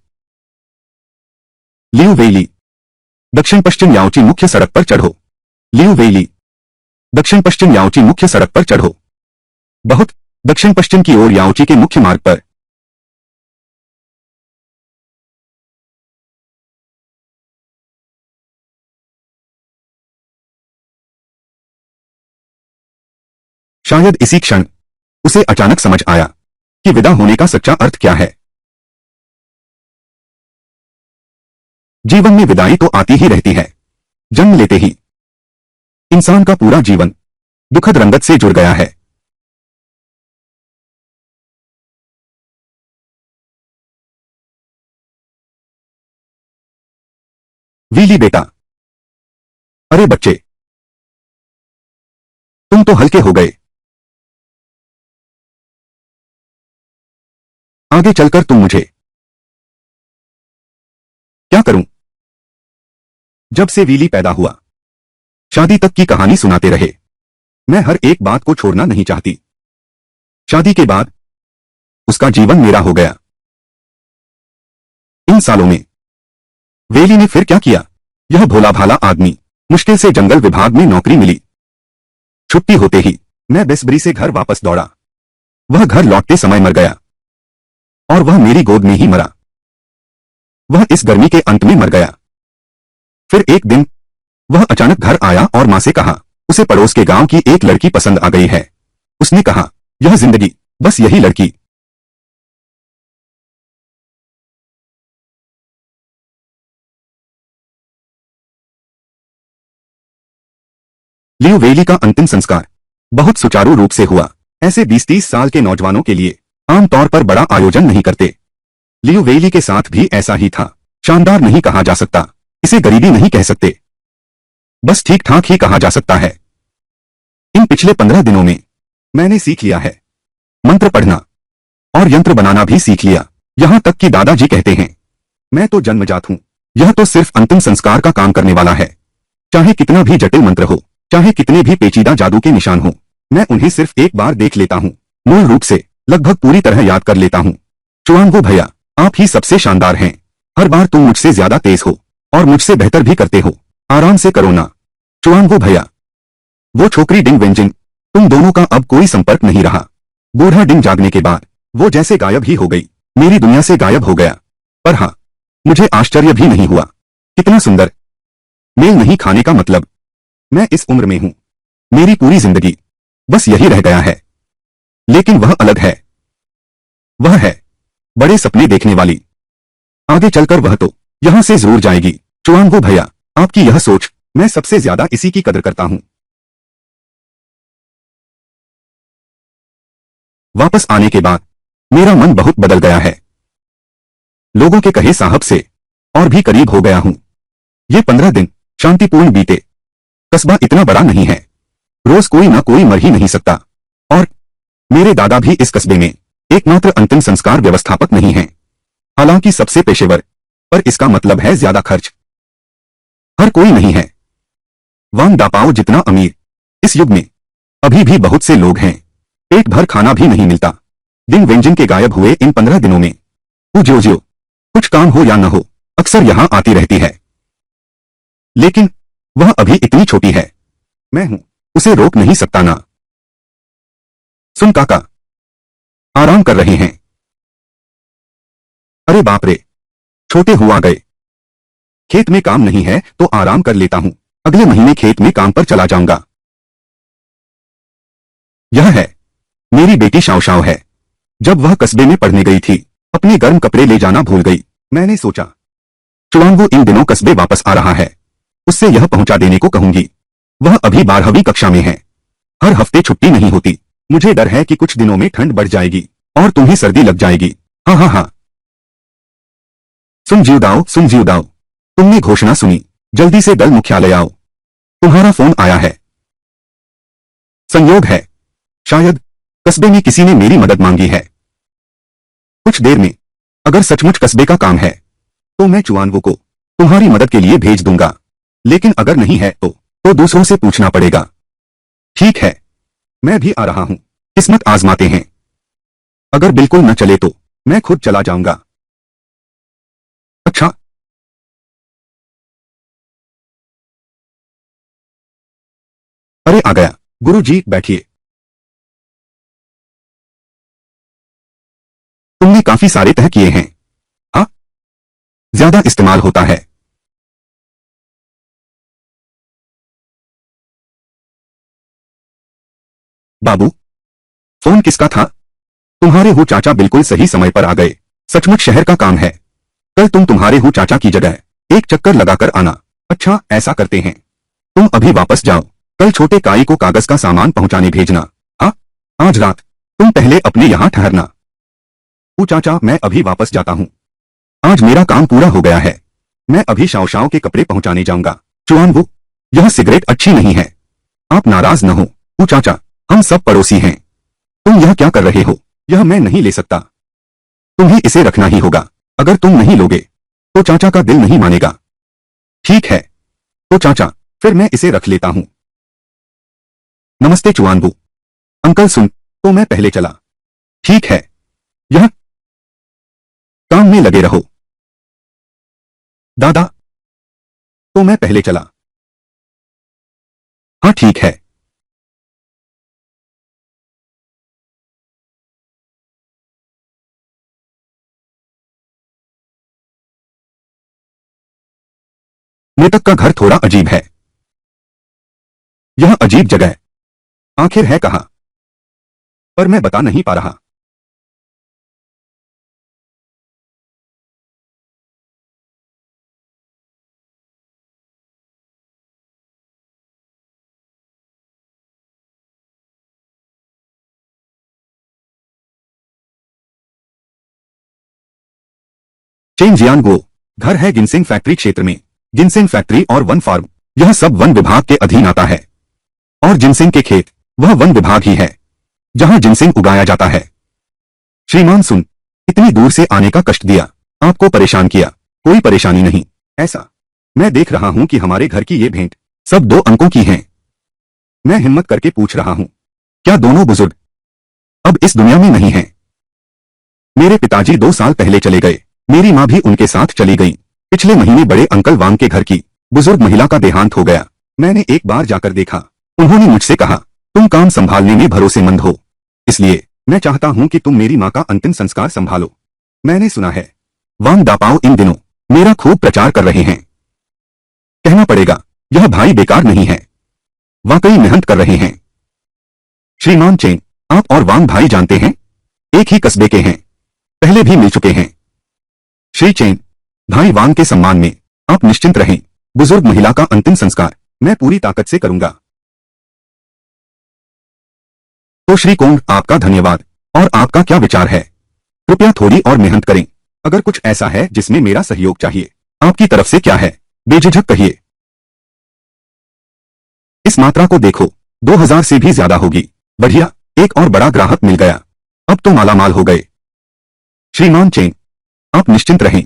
लियू वेली, दक्षिण पश्चिम याओची मुख्य सड़क पर चढ़ो। लियू वेली, दक्षिण पश्चिम याओची मुख्य सड़क पर चढ़ो। बहुत दक्षिण पश्चिम की ओर याओची के मुख्य मार्ग पर। शायद इसी क्षण उसे अचानक समझ आया कि विदा होने का सच्चा अर्थ क्या है। जीवन में विदाई तो आती ही रहती है। जन्म लेते ही इंसान का पूरा जीवन दुखद रंगत से जुड़ गया है। वीली बेटा। अरे बच्चे, तुम तो हल्के हो गए। आगे चलकर तुम मुझे क्या करूं? जब से वीली पैदा हुआ, शादी तक की कहानी सुनाते रहे। मैं हर एक बात को छोड़ना नहीं चाहती। शादी के बाद उसका जीवन मेरा हो गया। इन सालों में वेली ने फिर क्या किया? यह भोला भाला आदमी मुश्किल से जंगल विभाग में नौकरी मिली। छुट्टी होते ही मैं बेसब्री से घर वापस दौड़ा। वह घर लौटते समय मर गया, और वह मेरी गोद में ही मरा। वह इस गर्मी के अंत में मर गया। फिर एक दिन वह अचानक घर आया और मां से कहा, उसे पड़ोस के गांव की एक लड़की पसंद आ गई है। उसने कहा, यह जिंदगी, बस यही लड़की। लियो वेली का अंतिम संस्कार बहुत सुचारू रूप से हुआ। ऐसे 20-30 साल के नौजवानों के लिए आमतौर पर बड़ा आयोजन नहीं करते। लियो वेली के साथ भी ऐसा ही था। शानदार नहीं कहा जा सकता, इसे गरीबी नहीं कह सकते, बस ठीक ठाक ही कहा जा सकता है। इन पिछले 15 दिनों में मैंने सीख लिया है मंत्र पढ़ना, और यंत्र बनाना भी सीख लिया। यहां तक कि दादाजी कहते हैं, मैं तो जन्मजात हूं, यह तो सिर्फ अंतिम संस्कार का काम करने वाला है। चाहे कितना भी जटिल मंत्र हो, चाहे कितने भी पेचीदा जादू के निशान हो, मैं उन्हें सिर्फ एक बार देख लेता हूं, मूल रूप से लगभग पूरी तरह याद कर लेता हूं। चुआंगो भैया, आप ही सबसे शानदार हैं। हर बार तुम मुझसे ज्यादा तेज हो, और मुझसे बेहतर भी करते हो। आराम से करो ना चुआंगो भैया। वो छोकरी डिंग वेंजिंग, तुम दोनों का अब कोई संपर्क नहीं रहा। बूढ़ा डिंग जागने के बाद वो जैसे गायब ही हो गई, मेरी दुनिया से गायब हो गया। पर हाँ, मुझे आश्चर्य भी नहीं हुआ। कितना सुंदर मेल नहीं खाने का मतलब। मैं इस उम्र में हूं, मेरी पूरी जिंदगी बस यही रह गया है। लेकिन वह अलग है। वह है बड़े सपने देखने वाली। आगे चलकर वह तो यहां से जरूर जाएगी। चुआंगो भैया, आपकी यह सोच, मैं सबसे ज्यादा इसी की कदर करता हूं। वापस आने के बाद मेरा मन बहुत बदल गया है। लोगों के कहे साहब से और भी करीब हो गया हूं। ये 15 दिन शांतिपूर्ण बीते। कस्बा इतना बड़ा नहीं है, रोज कोई ना कोई मर ही नहीं सकता। और मेरे दादा भी इस कस्बे में एकमात्र अंतिम संस्कार व्यवस्थापक नहीं हैं। हालांकि सबसे पेशेवर, पर इसका मतलब है ज्यादा खर्च। हर कोई नहीं है। वांग दापाओ जितना अमीर इस युग में अभी भी बहुत से लोग हैं। पेट भर खाना भी नहीं मिलता। डिंग वेंजिंग के गायब हुए इन 15 दिनों में जो कुछ काम हो या न हो, अक्सर यहां आती रहती है। लेकिन वह अभी इतनी छोटी है, मैं हूं, उसे रोक नहीं सकता ना। सुन काका, आराम कर रहे हैं। अरे बाप रे, छोटे हुआ गए। खेत में काम नहीं है तो आराम कर लेता हूँ। अगले महीने खेत में काम पर चला जाऊंगा। यह है मेरी बेटी शाओ शाओ है। जब वह कस्बे में पढ़ने गई थी, अपने गर्म कपड़े ले जाना भूल गई। मैंने सोचा चुआंगू इन दिनों कस्बे वापस आ रहा है, उससे यह पहुंचा देने को कहूंगी। वह अभी 12वीं कक्षा में है। हर हफ्ते छुट्टी नहीं होती। मुझे डर है कि कुछ दिनों में ठंड बढ़ जाएगी और तुम्हें सर्दी लग जाएगी। हाँ हाँ हाँ। सुन जियो दाओ, तुमने घोषणा सुनी? जल्दी से दल मुख्यालय आओ, तुम्हारा फोन आया है। संयोग है, शायद कस्बे में किसी ने मेरी मदद मांगी है। कुछ देर में, अगर सचमुच कस्बे का काम है तो मैं चुआनवो को तुम्हारी मदद के लिए भेज दूंगा, लेकिन अगर नहीं है तो दूसरों से पूछना पड़ेगा। ठीक है, मैं भी आ रहा हूं। किस्मत आजमाते हैं। अगर बिल्कुल न चले तो मैं खुद चला जाऊंगा। अच्छा। अरे आ गया। गुरुजी बैठिए। तुमने काफी सारे तह किए हैं। हाँ, ज्यादा इस्तेमाल होता है। बाबू, फोन किसका था? तुम्हारे हु चाचा बिल्कुल सही समय पर आ गए। सचमुच शहर का काम है। कल तुम तुम्हारे हु चाचा की जगह एक चक्कर लगाकर आना। अच्छा, ऐसा करते हैं। तुम अभी वापस जाओ। कल छोटे काई को कागज का सामान पहुंचाने भेजना। हाँ, आज रात तुम पहले अपने यहां ठहरना। ऊ चाचा, मैं अभी वापस जाता हूं। आज मेरा काम पूरा हो गया है। मैं अभी शाओ शाओ के कपड़े पहुंचाने जाऊंगा। चुआनवू, यह सिगरेट अच्छी नहीं है। आप नाराज न हो। ऊ चाचा, हम सब पड़ोसी हैं। तुम यह क्या कर रहे हो? यह मैं नहीं ले सकता। तुम्हें इसे रखना ही होगा। अगर तुम नहीं लोगे तो चाचा का दिल नहीं मानेगा। ठीक है, तो चाचा, फिर मैं इसे रख लेता हूं। नमस्ते चुआनबू। अंकल सुन, तो मैं पहले चला। ठीक है, यह काम में लगे रहो। दादा, तो मैं पहले चला। हाँ ठीक है। मृतक का घर थोड़ा अजीब है। यह अजीब जगह आखिर है कहाँ? पर मैं बता नहीं पा रहा। चेन जियानगो घर है गिनसिंग फैक्ट्री क्षेत्र में। गिनसिंग फैक्ट्री और वन फार्म, यह सब वन विभाग के अधीन आता है। और जिनसिंग के खेत, वह वन विभाग ही है जहां जिनसिंग उगाया जाता है। श्रीमान सुन, इतनी दूर से आने का कष्ट दिया, आपको परेशान किया। कोई परेशानी नहीं। ऐसा मैं देख रहा हूं कि हमारे घर की ये भेंट सब 2 अंकों की हैं। मैं हिम्मत करके पूछ रहा हूं, क्या दोनों बुजुर्ग अब इस दुनिया में नहीं हैं? मेरे पिताजी 2 साल पहले चले गए। मेरी माँ भी उनके साथ चली गई। पिछले महीने बड़े अंकल वांग के घर की बुजुर्ग महिला का देहांत हो गया। मैंने एक बार जाकर देखा। उन्होंने मुझसे कहा, तुम काम संभालने में भरोसेमंद हो, इसलिए मैं चाहता हूं कि तुम मेरी माँ का अंतिम संस्कार संभालो। मैंने सुना है वांग दापाओ इन दिनों मेरा खूब प्रचार कर रहे हैं। कहना पड़ेगा, यह भाई बेकार नहीं है, वाकई मेहनत कर रहे हैं। श्रीमान चेन, आप और वांग भाई जानते हैं, एक ही कस्बे के हैं, पहले भी मिल चुके हैं। श्री चेन, भाई वांग के सम्मान में आप निश्चिंत रहें। बुजुर्ग महिला का अंतिम संस्कार मैं पूरी ताकत से करूंगा। तो श्री कोंग, आपका धन्यवाद। और आपका क्या विचार है? कृपया थोड़ी और मेहनत करें। अगर कुछ ऐसा है जिसमें मेरा सहयोग चाहिए, आपकी तरफ से क्या है, बेझिझक कहिए। इस मात्रा को देखो, 2000 से भी ज्यादा होगी। बढ़िया, एक और बड़ा ग्राहक मिल गया। अब तो मालामाल हो गए। श्रीमान चेन, आप निश्चिंत रहें।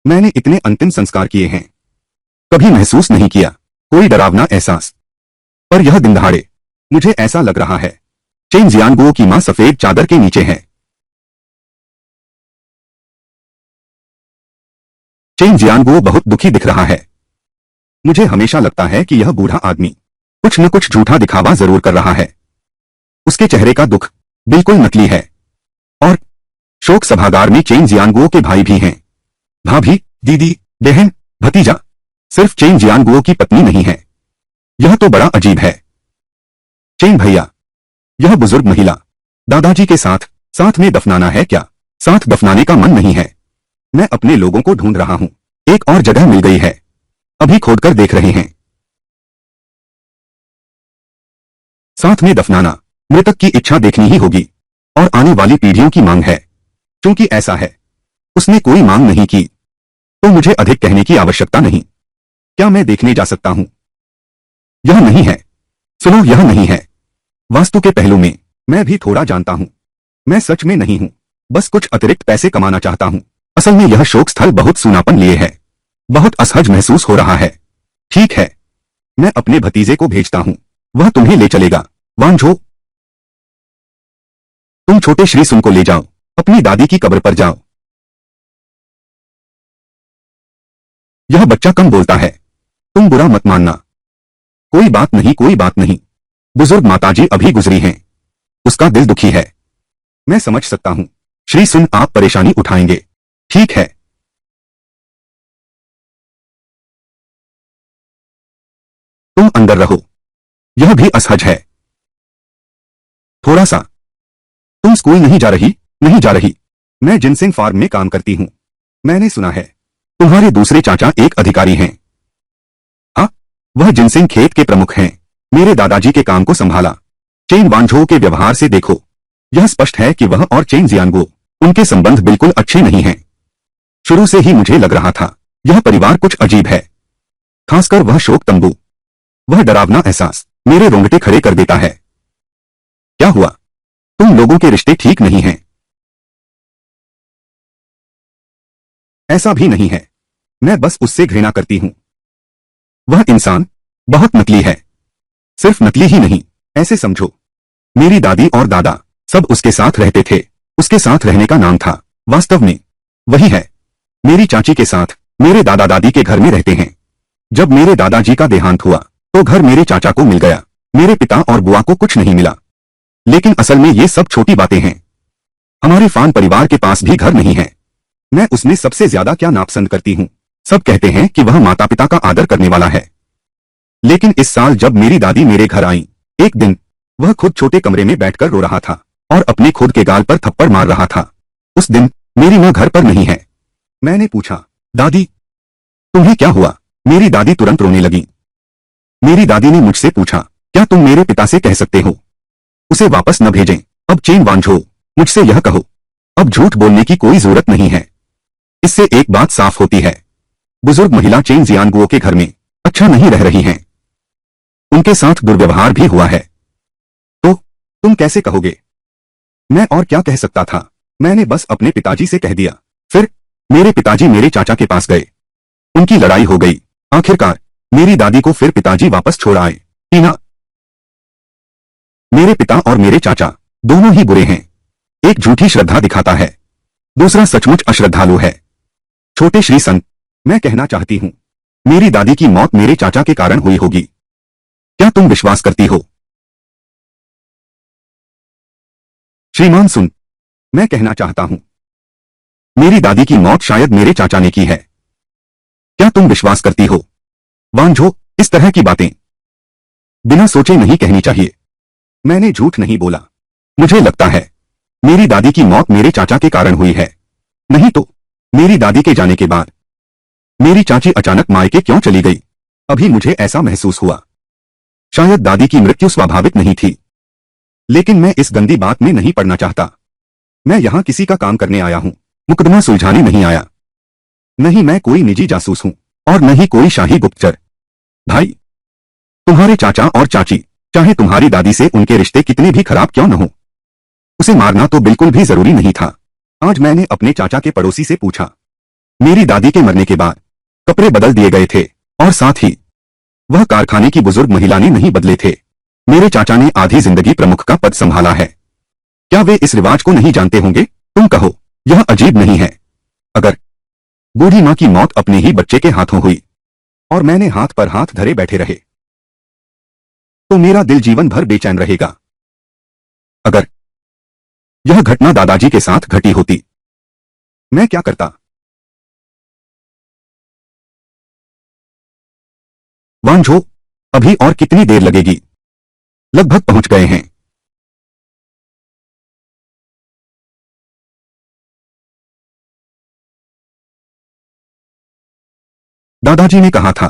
मैंने इतने अंतिम संस्कार किए हैं, कभी महसूस नहीं किया कोई डरावना एहसास। पर यह दिन दहाड़े मुझे ऐसा लग रहा है चेन जियानगुओ की मां सफेद चादर के नीचे है। चेन जियानगुओ बहुत दुखी दिख रहा है। मुझे हमेशा लगता है कि यह बूढ़ा आदमी कुछ न कुछ झूठा दिखावा जरूर कर रहा है। उसके चेहरे का दुख बिल्कुल नकली है। और शोक सभागार में चेन जियांगुओ के भाई भी हैं। भाभी, दीदी, बहन, भतीजा, सिर्फ चेन जियांगुओ की पत्नी नहीं है। यह तो बड़ा अजीब है। चेन भैया, यह बुजुर्ग महिला दादाजी के साथ साथ में दफनाना है क्या? साथ दफनाने का मन नहीं है। मैं अपने लोगों को ढूंढ रहा हूं। एक और जगह मिल गई है, अभी खोदकर देख रहे हैं। साथ में दफनाना मृतक की इच्छा देखनी ही होगी और आने वाली पीढ़ियों की मांग है। क्योंकि ऐसा है, उसने कोई मांग नहीं की तो मुझे अधिक कहने की आवश्यकता नहीं। क्या मैं देखने जा सकता हूं? यह नहीं है। सुनो, यह नहीं है। वास्तु के पहलू में मैं भी थोड़ा जानता हूं। मैं सच में नहीं हूं, बस कुछ अतिरिक्त पैसे कमाना चाहता हूं। असल में यह शोक स्थल बहुत सूनापन लिए है। बहुत असहज महसूस हो रहा है। ठीक है, मैं अपने भतीजे को भेजता हूं, वह तुम्हें ले चलेगा। वांझो, तुम छोटे श्री सुन को ले जाओ, अपनी दादी की कब्र पर जाओ। यह बच्चा कम बोलता है, तुम बुरा मत मानना। कोई बात नहीं, कोई बात नहीं। बुजुर्ग माताजी अभी गुजरी हैं, उसका दिल दुखी है। मैं समझ सकता हूं। श्री सुन, आप परेशानी उठाएंगे। ठीक है, तुम अंदर रहो। यह भी असहज है थोड़ा सा। तुम स्कूल नहीं जा रही? नहीं जा रही। मैं जिनसिंग फार्म में काम करती हूं। मैंने सुना है तुम्हारे दूसरे चाचा एक अधिकारी हैं। हाँ, वह जिनसिंग खेत के प्रमुख हैं। मेरे दादाजी के काम को संभाला। चेन वांझो के व्यवहार से देखो, यह स्पष्ट है कि वह और चेन जियांगो, उनके संबंध बिल्कुल अच्छे नहीं हैं। शुरू से ही मुझे लग रहा था यह परिवार कुछ अजीब है। खासकर वह शोक तंबू, वह डरावना एहसास मेरे रोंगटे खड़े कर देता है। क्या हुआ? तुम लोगों के रिश्ते ठीक नहीं हैं? ऐसा भी नहीं है, मैं बस उससे घृणा करती हूं। वह इंसान बहुत नकली है। सिर्फ नकली ही नहीं, ऐसे समझो, मेरी दादी और दादा सब उसके साथ रहते थे। उसके साथ रहने का नाम था। वास्तव में वही है। मेरी चाची के साथ मेरे दादा दादी के घर में रहते हैं। जब मेरे दादाजी का देहांत हुआ तो घर मेरे चाचा को मिल गया। मेरे पिता और बुआ को कुछ नहीं मिला। लेकिन असल में ये सब छोटी बातें हैं। हमारे फान परिवार के पास भी घर नहीं है। मैं उसमें सबसे ज्यादा क्या नापसंद करती हूँ। सब कहते हैं कि वह माता पिता का आदर करने वाला है। लेकिन इस साल जब मेरी दादी मेरे घर आई, एक दिन वह खुद छोटे कमरे में बैठकर रो रहा था और अपने खुद के गाल पर थप्पड़ मार रहा था। उस दिन मेरी मां घर पर नहीं है। मैंने पूछा, दादी तुम्हें क्या हुआ? मेरी दादी तुरंत रोने लगी। मेरी दादी ने मुझसे पूछा, क्या तुम मेरे पिता से कह सकते हो उसे वापस न भेजें? अब चेन वांझो, मुझसे यह कहो, अब झूठ बोलने की कोई जरूरत नहीं है। इससे एक बात साफ होती है, बुजुर्ग महिला चेन जियांगुओ के घर में अच्छा नहीं रह रही हैं। उनके साथ दुर्व्यवहार भी हुआ है। तो तुम कैसे कहोगे? मैं और क्या कह सकता था? मैंने बस अपने पिताजी से कह दिया। फिर मेरे पिताजी मेरे चाचा के पास गए। उनकी लड़ाई हो गई। आखिरकार मेरी दादी को फिर पिताजी वापस छोड़ आए। टीना, मेरे पिता और मेरे चाचा दोनों ही बुरे हैं। एक झूठी श्रद्धा दिखाता है, दूसरा सचमुच अश्रद्धालु है। छोटे श्री संत, मैं कहना चाहती हूं, मेरी दादी की मौत मेरे चाचा के कारण हुई होगी। क्या तुम विश्वास करती हो? श्रीमान सुन, मैं कहना चाहता हूं, मेरी दादी की मौत शायद मेरे चाचा ने की है। क्या तुम विश्वास करती हो? वांझो, इस तरह की बातें बिना सोचे नहीं कहनी चाहिए। मैंने झूठ नहीं बोला। मुझे लगता है मेरी दादी की मौत मेरे चाचा के कारण हुई है। नहीं तो मेरी दादी के जाने के बाद मेरी चाची अचानक मायके क्यों चली गई? अभी मुझे ऐसा महसूस हुआ शायद दादी की मृत्यु स्वाभाविक नहीं थी। लेकिन मैं इस गंदी बात में नहीं पड़ना चाहता। मैं यहां किसी का काम करने आया हूं, मुकदमा सुलझाने नहीं आया। नहीं मैं कोई निजी जासूस हूं और न ही कोई शाही गुप्तचर। भाई, तुम्हारे चाचा और चाची, चाहे तुम्हारी दादी से उनके रिश्ते कितने भी खराब क्यों न हो, उसे मारना तो बिल्कुल भी जरूरी नहीं था। आज मैंने अपने चाचा के पड़ोसी से पूछा, मेरी दादी के मरने के बाद कपड़े बदल दिए गए थे और साथ ही वह कारखाने की बुजुर्ग महिला ने नहीं बदले थे। मेरे चाचा ने आधी जिंदगी प्रमुख का पद संभाला है। क्या वे इस रिवाज को नहीं जानते होंगे? तुम कहो, यह अजीब नहीं है? अगर बूढ़ी मां की मौत अपने ही बच्चे के हाथों हुई और मैंने हाथ पर हाथ धरे बैठे रहे तो मेरा दिल जीवन भर बेचैन रहेगा। अगर यह घटना दादाजी के साथ घटी होती, मैं क्या करता? वांझो, अभी और कितनी देर लगेगी? लगभग पहुंच गए हैं। दादाजी ने कहा था,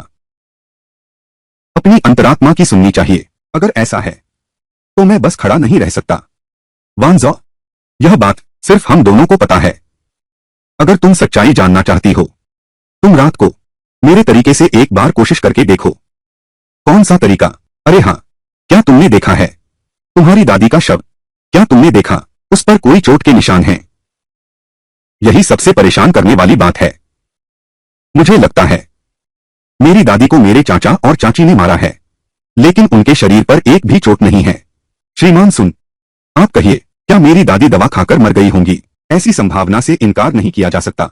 अपनी अंतरात्मा की सुननी चाहिए। अगर ऐसा है तो मैं बस खड़ा नहीं रह सकता। वांझो, यह बात सिर्फ हम दोनों को पता है। अगर तुम सच्चाई जानना चाहती हो, तुम रात को मेरे तरीके से एक बार कोशिश करके देखो। कौन सा तरीका? अरे हाँ, क्या तुमने देखा है तुम्हारी दादी का शव? क्या तुमने देखा उस पर कोई चोट के निशान हैं? यही सबसे परेशान करने वाली बात है। मुझे लगता है मेरी दादी को मेरे चाचा और चाची ने मारा है, लेकिन उनके शरीर पर एक भी चोट नहीं है। श्रीमान सुन, आप कहिए, क्या मेरी दादी दवा खाकर मर गई होंगी? ऐसी संभावना से इनकार नहीं किया जा सकता।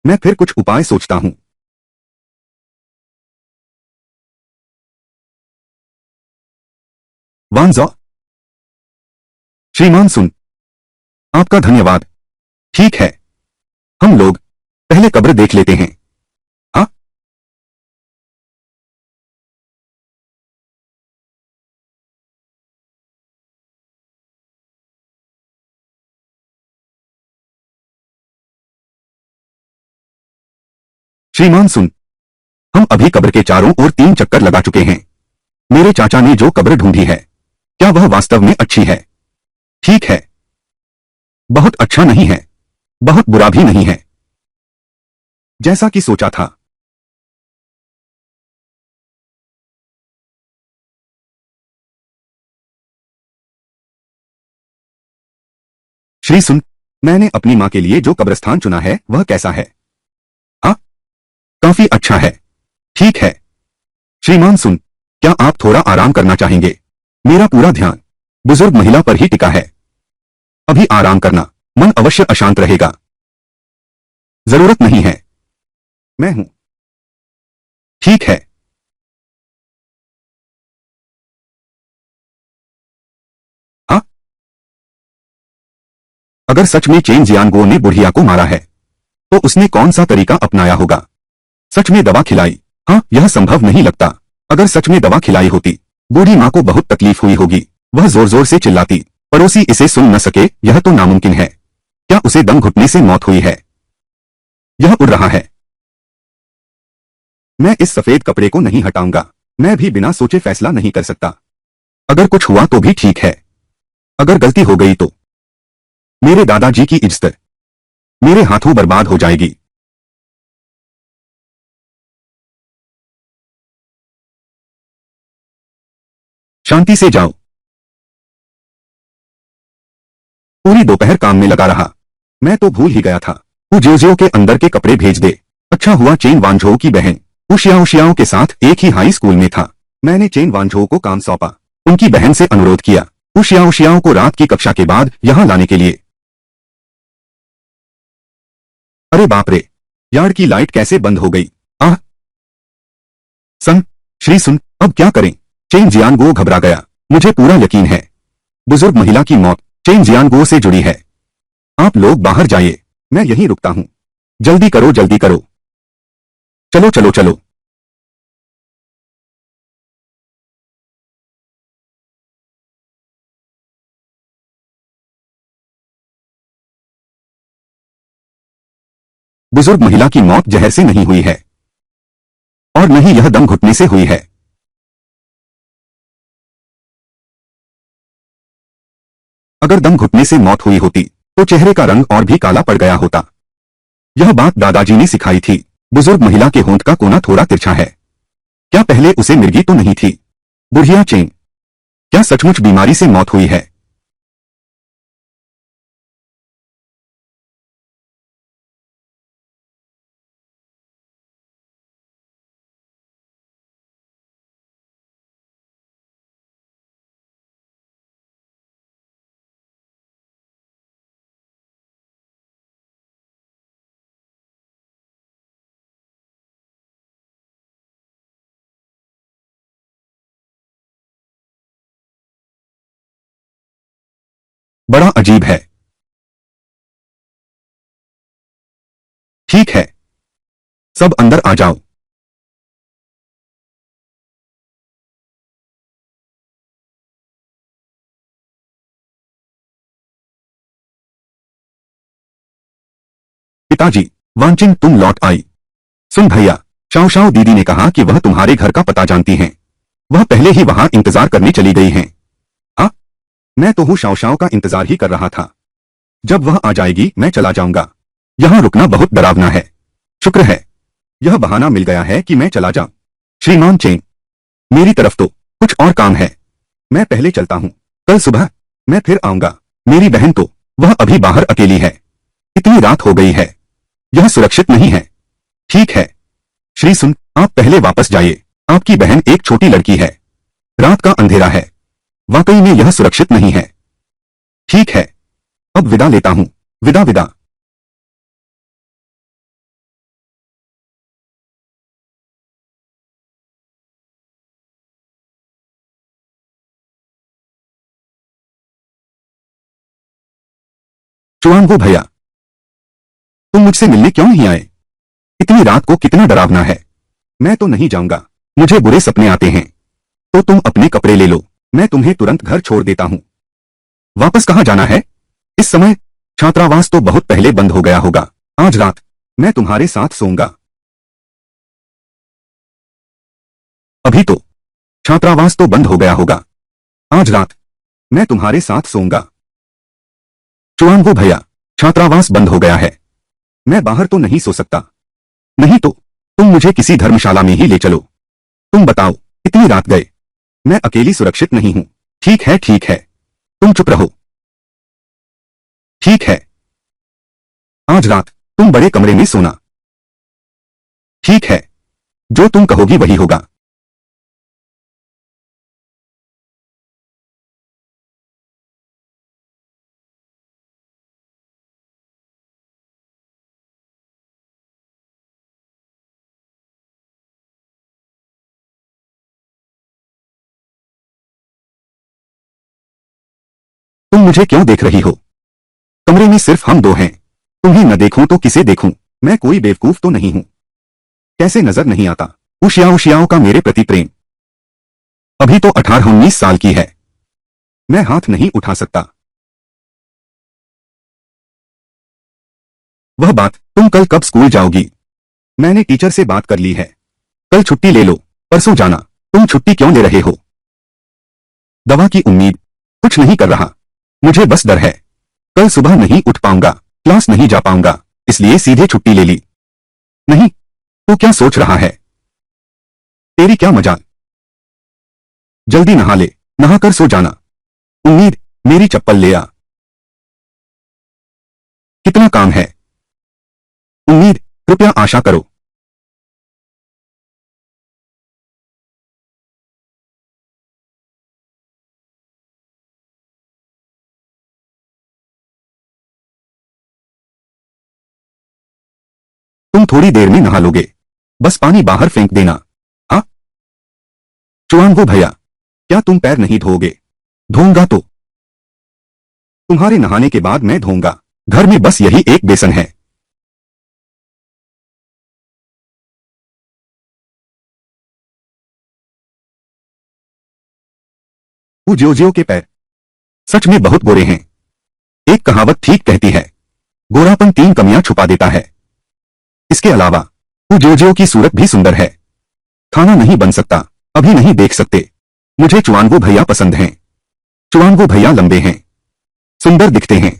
मैं फिर कुछ उपाय सोचता हूं। वांझो, श्रीमान सुन, आपका धन्यवाद। ठीक है, हम लोग पहले कब्र देख लेते हैं। हाँ, श्रीमान सुन, हम अभी कब्र के चारों ओर 3 चक्कर लगा चुके हैं। मेरे चाचा ने जो कब्र ढूंढी है, क्या वह वास्तव में अच्छी है? ठीक है, बहुत अच्छा नहीं है, बहुत बुरा भी नहीं है, जैसा कि सोचा था। श्री सुन, मैंने अपनी माँ के लिए जो कब्रिस्तान चुना है वह कैसा है? हाँ, काफी अच्छा है। ठीक है, श्रीमान सुन, क्या आप थोड़ा आराम करना चाहेंगे? मेरा पूरा ध्यान बुजुर्ग महिला पर ही टिका है। अभी आराम करना, मन अवश्य अशांत रहेगा। जरूरत नहीं है, मैं हूं। ठीक है। हाँ, अगर सच में चेन जियानगो ने बुढ़िया को मारा है, तो उसने कौन सा तरीका अपनाया होगा? सच में दवा खिलाई? हाँ, यह संभव नहीं लगता। अगर सच में दवा खिलाई होती, बूढ़ी माँ को बहुत तकलीफ हुई होगी। वह जोर जोर से चिल्लाती, पड़ोसी इसे सुन न सके, यह तो नामुमकिन है। क्या उसे दम घुटने से मौत हुई है? यह उड़ रहा है। मैं इस सफेद कपड़े को नहीं हटाऊंगा। मैं भी बिना सोचे फैसला नहीं कर सकता। अगर कुछ हुआ तो भी ठीक है, अगर गलती हो गई तो मेरे दादाजी की इज्जत मेरे हाथों बर्बाद हो जाएगी। शांति से जाओ। पूरी दोपहर काम में लगा रहा, मैं तो भूल ही गया था। तू ज्योजियो के अंदर के कपड़े भेज दे। अच्छा हुआ चेन वांझो की बहन उशियाओ के साथ एक ही हाई स्कूल में था। मैंने चेन वांझो को काम सौंपा, उनकी बहन से अनुरोध किया उशियाओ को रात की कक्षा के बाद यहां लाने के लिए। अरे बाप रे, यार्ड की लाइट कैसे बंद हो गई? आह, सन, श्री सुन, अब क्या करें? चेन जियानगो घबरा गया। मुझे पूरा यकीन है बुजुर्ग महिला की मौत चेन जियानगो से जुड़ी है। आप लोग बाहर जाइए, मैं यहीं रुकता हूं। जल्दी करो, जल्दी करो। चलो चलो चलो। बुजुर्ग महिला की मौत जहर से नहीं हुई है, और न ही यह दम घुटने से हुई है। अगर दम घुटने से मौत हुई होती, तो चेहरे का रंग और भी काला पड़ गया होता। यह बात दादाजी ने सिखाई थी। बुजुर्ग महिला के होंठ का कोना थोड़ा तिरछा है। क्या पहले उसे मिर्गी तो नहीं थी? बुढ़िया चेन, क्या सचमुच बीमारी से मौत हुई है? बड़ा अजीब है। ठीक है, सब अंदर आ जाओ। पिताजी, वांचिंग तुम लौट आई। सुन भैया, शाओ शाओ दीदी ने कहा कि वह तुम्हारे घर का पता जानती हैं। वह पहले ही वहां इंतजार करने चली गई हैं। आ? मैं तो हूँ, शाओ शाओ का इंतजार ही कर रहा था। जब वह आ जाएगी मैं चला जाऊंगा। यहाँ रुकना बहुत डरावना है। शुक्र है यह बहाना मिल गया है कि मैं चला जाऊं। श्रीमान चेन, मेरी तरफ तो कुछ और काम है। मैं पहले चलता हूँ, कल सुबह मैं फिर आऊंगा। मेरी बहन तो वह अभी बाहर अकेली है। इतनी रात हो गई है, यह सुरक्षित नहीं है। ठीक है श्री सुन, आप पहले वापस जाइए। आपकी बहन एक छोटी लड़की है, रात का अंधेरा है, वाकई में यह सुरक्षित नहीं है। ठीक है, अब विदा लेता हूं। विदा विदा। चुआंगो भैया, तुम मुझसे मिलने क्यों नहीं आए? इतनी रात को कितना डरावना है। मैं तो नहीं जाऊंगा, मुझे बुरे सपने आते हैं। तो तुम अपने कपड़े ले लो, मैं तुम्हें तुरंत घर छोड़ देता हूं। वापस कहां जाना है इस समय? छात्रावास तो बहुत पहले बंद हो गया होगा। आज रात मैं तुम्हारे साथ सोऊंगा। अभी तो छात्रावास तो बंद हो गया होगा। आज रात मैं तुम्हारे साथ सोऊंगा। चुआंगो भैया, छात्रावास बंद हो गया है, मैं बाहर तो नहीं सो सकता। नहीं तो तुम मुझे किसी धर्मशाला में ही ले चलो। तुम बताओ, इतनी रात गए, मैं अकेली सुरक्षित नहीं हूं। ठीक है ठीक है, तुम चुप रहो। ठीक है, आज रात तुम बड़े कमरे में सोना। ठीक है, जो तुम कहोगी वही होगा। तुम मुझे क्यों देख रही हो? कमरे में सिर्फ हम दो हैं। तुम्हें न देखूं तो किसे देखूं? मैं कोई बेवकूफ तो नहीं हूं। कैसे नजर नहीं आता उशियाओ का मेरे प्रति प्रेम? अभी तो 18-19 साल की है, मैं हाथ नहीं उठा सकता। वह बात, तुम कल कब स्कूल जाओगी? मैंने टीचर से बात कर ली है, कल छुट्टी ले लो, परसों जाना। तुम छुट्टी क्यों ले रहे हो? दवा की उम्मीद? कुछ नहीं कर रहा, मुझे बस डर है। कल सुबह नहीं उठ पाऊंगा, क्लास नहीं जा पाऊंगा, इसलिए सीधे छुट्टी ले ली। नहीं तो क्या सोच रहा है? तेरी क्या मजाल। जल्दी नहा ले, नहाकर सो जाना। उम्मीद, मेरी चप्पल ले आ। कितना काम है? उम्मीद, कृपया आशा करो। तुम थोड़ी देर में नहा लोगे, बस पानी बाहर फेंक देना। हाँ चुआंगो भैया, क्या तुम पैर नहीं धोओगे? धोऊंगा तो तुम्हारे नहाने के बाद मैं धोऊंगा। घर में बस यही एक बेसन है। जोजियो के पैर सच में बहुत गोरे हैं। एक कहावत ठीक कहती है, गोरापन 3 कमियां छुपा देता है। इसके अलावा जोजियो की सूरत भी सुंदर है। खाना नहीं बन सकता, अभी नहीं देख सकते। मुझे चुआंगो भैया पसंद हैं। चुआंगो भैया लंबे हैं, सुंदर दिखते हैं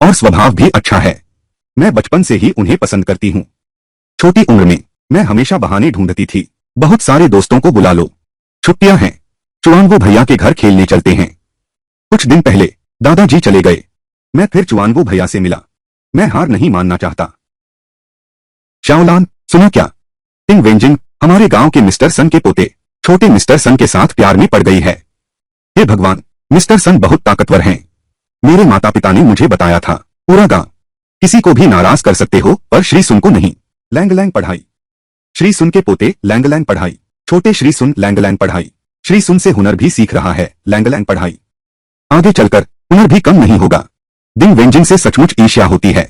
और स्वभाव भी अच्छा है। मैं बचपन से ही उन्हें पसंद करती हूँ। छोटी उम्र में मैं हमेशा बहाने ढूंढती थी। बहुत सारे दोस्तों को बुला लो, छुट्टियां हैं, चुआंगो भैया के घर खेलने चलते हैं। कुछ दिन पहले दादाजी चले गए, मैं फिर चुआंगो भैया से मिला। मैं हार नहीं मानना चाहता। शाओलान, सुना क्या? टिंग वेंजिंग हमारे गांव के मिस्टर सन के पोते छोटे मिस्टर सन के साथ प्यार में पड़ गई है। हे भगवान, मिस्टर सन बहुत ताकतवर हैं। मेरे माता पिता ने मुझे बताया था, पूरा गांव किसी को भी नाराज कर सकते हो पर श्री सुन को नहीं। लैंग लैंग पढ़ाई, श्री सुन के पोते लैंग लैंग पढ़ाई। छोटे श्री सुन लैंग लैंग पढ़ाई। श्री सुन से हुनर भी सीख रहा है, लैंग लैंग पढ़ाई। आगे चलकर हुनर भी कम नहीं होगा। दिन वेंजिंग से सचमुच ईर्ष्या होती है।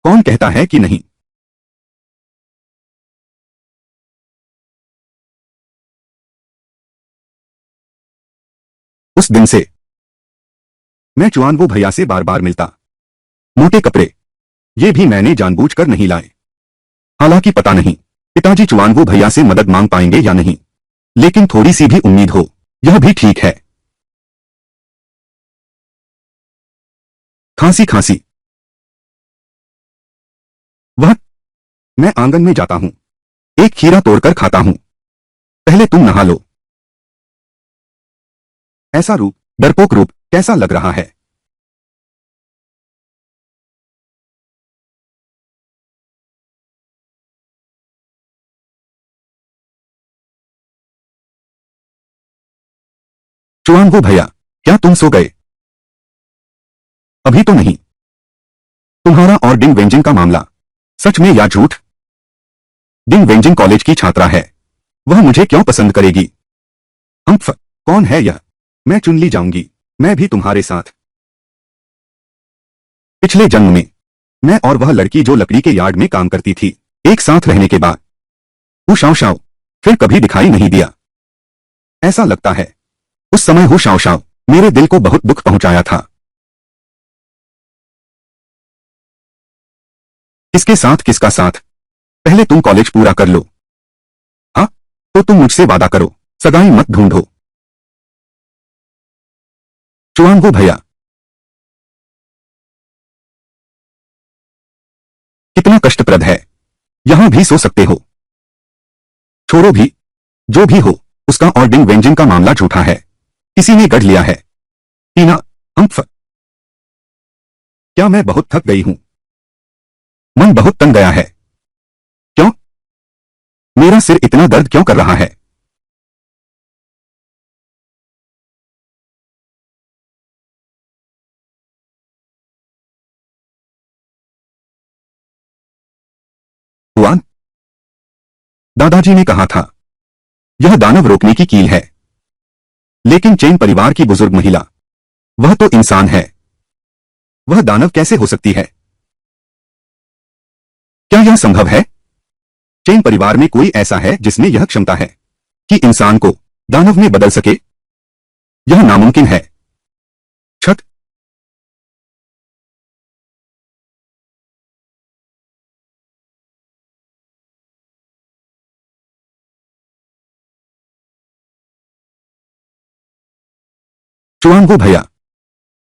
कौन कहता है कि नहीं? उस दिन से मैं चुआनवो भैया से बार बार मिलता। मोटे कपड़े, ये भी मैंने जानबूझकर नहीं लाए। हालांकि पता नहीं पिताजी चुआनवो भैया से मदद मांग पाएंगे या नहीं, लेकिन थोड़ी सी भी उम्मीद हो, यह भी ठीक है। खांसी खांसी। वह मैं आंगन में जाता हूं, एक खीरा तोड़कर खाता हूं। पहले तुम नहा लो। ऐसा रूप, डरपोक रूप कैसा लग रहा है? चुआनवो भैया, क्या तुम सो गए? अभी तो नहीं। तुम्हारा और डिंग वेंजिंग का मामला, सच में या झूठ? डिंग वेंजिंग कॉलेज की छात्रा है, वह मुझे क्यों पसंद करेगी? हम्फ, कौन है यह? मैं चुन ली जाऊंगी, मैं भी तुम्हारे साथ। पिछले जन्म में मैं और वह लड़की जो लकड़ी के यार्ड में काम करती थी, एक साथ रहने के बाद हु शाओ शाओ फिर कभी दिखाई नहीं दिया। ऐसा लगता है उस समय हु शाओ शाओ मेरे दिल को बहुत दुख पहुंचाया था। किसके साथ? किसका साथ? पहले तुम कॉलेज पूरा कर लो। हाँ, तो तुम मुझसे वादा करो, सगाई मत ढूंढो। चुआनवो भैया, कितना कष्टप्रद है। यहां भी सो सकते हो। छोड़ो भी, जो भी हो, उसका और डिंग वेंजिंग का मामला झूठा है, किसी ने गढ़ लिया है। टीना, हम्फ, क्या मैं बहुत थक गई हूं? मन बहुत तंग गया है। क्यों? मेरा सिर इतना दर्द क्यों कर रहा है? हुआन, दादाजी ने कहा था यह दानव रोकने की कील है। लेकिन चेन परिवार की बुजुर्ग महिला, वह तो इंसान है, वह दानव कैसे हो सकती है? क्या यह संभव है? चेन परिवार में कोई ऐसा है जिसमें यह क्षमता है कि इंसान को दानव में बदल सके? यह नामुमकिन है। छत, चुआनवो भैया,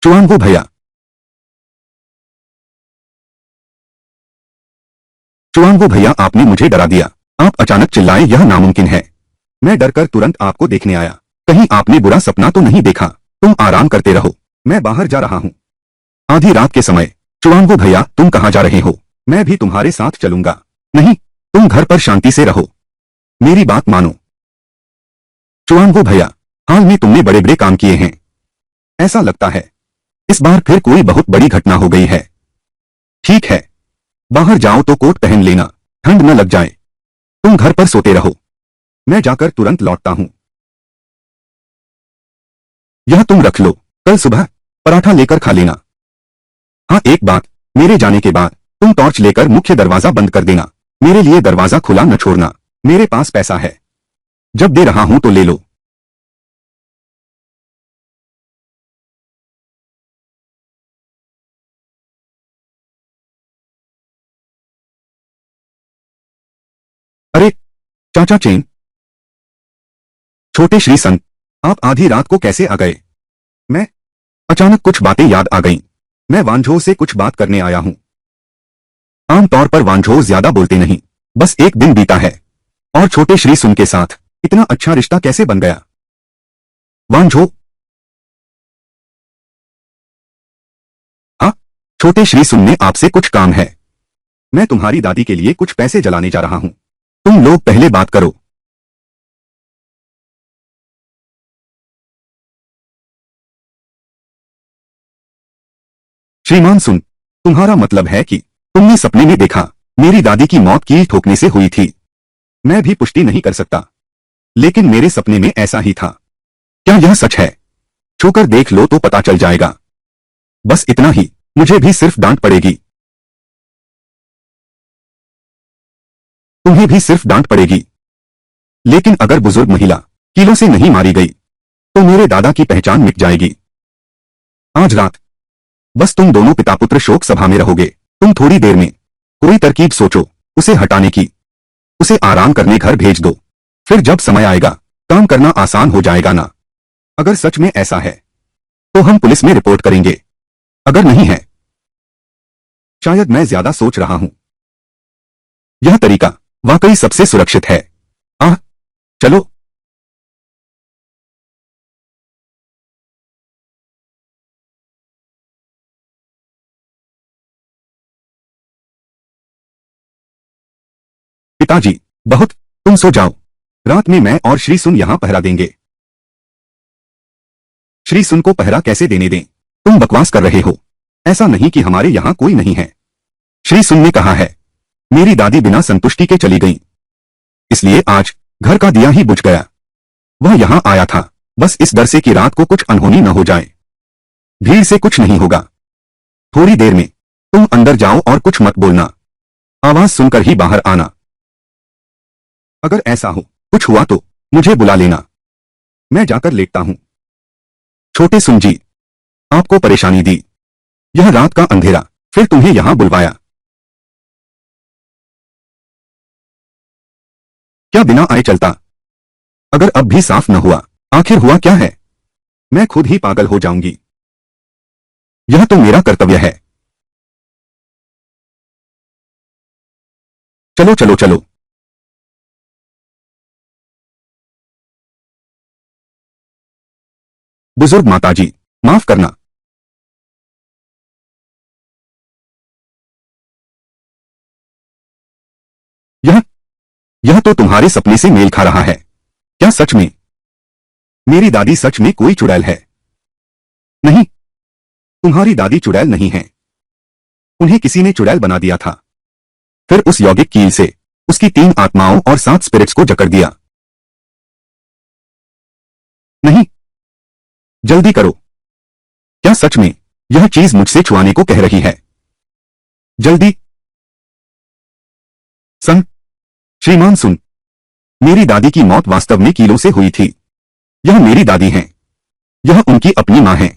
चुआनवो भैया, चुआनवो भैया, आपने मुझे डरा दिया। आप अचानक चिल्लाए, यह नामुमकिन है। मैं डरकर तुरंत आपको देखने आया। कहीं आपने बुरा सपना तो नहीं देखा? तुम आराम करते रहो, मैं बाहर जा रहा हूं। आधी रात के समय। चुआनवो भैया, तुम कहां जा रहे हो? मैं भी तुम्हारे साथ चलूंगा। नहीं, तुम घर पर शांति से रहो, मेरी बात मानो। चुआनवो भैया, हाल में तुमने बड़े बड़े काम किए हैं। ऐसा लगता है इस बार फिर कोई बहुत बड़ी घटना हो गई है। ठीक है, बाहर जाओ तो कोट पहन लेना, ठंड न लग जाए। तुम घर पर सोते रहो, मैं जाकर तुरंत लौटता हूं। यह तुम रख लो, कल सुबह पराठा लेकर खा लेना। हाँ, एक बात, मेरे जाने के बाद तुम टॉर्च लेकर मुख्य दरवाजा बंद कर देना। मेरे लिए दरवाजा खुला न छोड़ना। मेरे पास पैसा है, जब दे रहा हूं तो ले लो। अरे चाचा चेन, छोटे श्री संत, आप आधी रात को कैसे आ गए? मैं अचानक कुछ बातें याद आ गईं। मैं वांझो से कुछ बात करने आया हूं। आमतौर पर वांझो ज्यादा बोलते नहीं। बस एक दिन बीता है और छोटे श्री सुन के साथ इतना अच्छा रिश्ता कैसे बन गया? वांझो, हाँ, छोटे श्री सुन ने आपसे कुछ काम है। मैं तुम्हारी दादी के लिए कुछ पैसे जलाने जा रहा हूं। तुम लोग पहले बात करो। श्रीमान सुन, तुम्हारा मतलब है कि तुमने सपने में देखा मेरी दादी की मौत कील ठोकने से हुई थी? मैं भी पुष्टि नहीं कर सकता, लेकिन मेरे सपने में ऐसा ही था। क्या यह सच है? छूकर देख लो तो पता चल जाएगा। बस इतना ही, मुझे भी सिर्फ डांट पड़ेगी। तुम्हें भी सिर्फ डांट पड़ेगी। लेकिन अगर बुजुर्ग महिला कीलों से नहीं मारी गई तो मेरे दादा की पहचान मिट जाएगी। आज रात बस तुम दोनों पिता पुत्र शोक सभा में रहोगे। तुम थोड़ी देर में कोई तरकीब सोचो उसे हटाने की। उसे आराम करने घर भेज दो, फिर जब समय आएगा काम करना आसान हो जाएगा ना। अगर सच में ऐसा है तो हम पुलिस में रिपोर्ट करेंगे, अगर नहीं है शायद मैं ज्यादा सोच रहा हूं। यह तरीका वाकई सबसे सुरक्षित है। चलो। पिताजी, बहुत, तुम सो जाओ। रात में मैं और श्री सुन यहां पहरा देंगे। श्री सुन को पहरा कैसे देने दें? तुम बकवास कर रहे हो। ऐसा नहीं कि हमारे यहां कोई नहीं है। श्री सुन ने कहा है। मेरी दादी बिना संतुष्टि के चली गई, इसलिए आज घर का दिया ही बुझ गया। वह यहां आया था बस इस डर से कि रात को कुछ अनहोनी न हो जाए। भीड़ से कुछ नहीं होगा। थोड़ी देर में तुम अंदर जाओ और कुछ मत बोलना। आवाज सुनकर ही बाहर आना। अगर ऐसा हो कुछ हुआ तो मुझे बुला लेना। मैं जाकर लेटता हूं। छोटे सुन जी, आपको परेशानी दी। यह रात का अंधेरा, फिर तुम्हें यहां बुलवाया। क्या बिना आए चलता? अगर अब भी साफ न हुआ, आखिर हुआ क्या है? मैं खुद ही पागल हो जाऊंगी। यह तो मेरा कर्तव्य है। चलो चलो चलो। बुजुर्ग माताजी, माफ करना। यह यह तो तुम्हारे सपने से मेल खा रहा है। क्या सच में मेरी दादी सच में कोई चुड़ैल है? नहीं, तुम्हारी दादी चुड़ैल नहीं है। उन्हें किसी ने चुड़ैल बना दिया था, फिर उस यौगिक कील से उसकी 3 आत्माओं और 7 स्पिरिट्स को जकड़ दिया। नहीं, जल्दी करो। क्या सच में यह चीज मुझसे छुआने को कह रही है? जल्दी। सन, श्रीमान सुन, मेरी दादी की मौत वास्तव में कीलों से हुई थी। यह मेरी दादी हैं। यह उनकी अपनी मां है।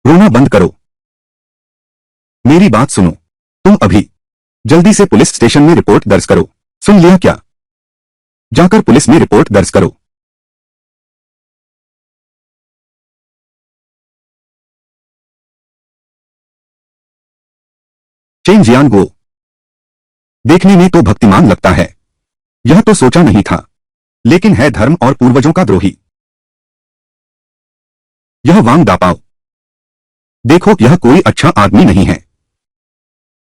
रोना बंद करो। मेरी बात सुनो। तुम अभी जल्दी से पुलिस स्टेशन में रिपोर्ट दर्ज करो। सुन लिया क्या? जाकर पुलिस में रिपोर्ट दर्ज करो। चेन जियानगो देखने में तो भक्तिमान लगता है। यह तो सोचा नहीं था, लेकिन है धर्म और पूर्वजों का द्रोही। यह वांग दापाओ। देखो, यह कोई अच्छा आदमी नहीं है,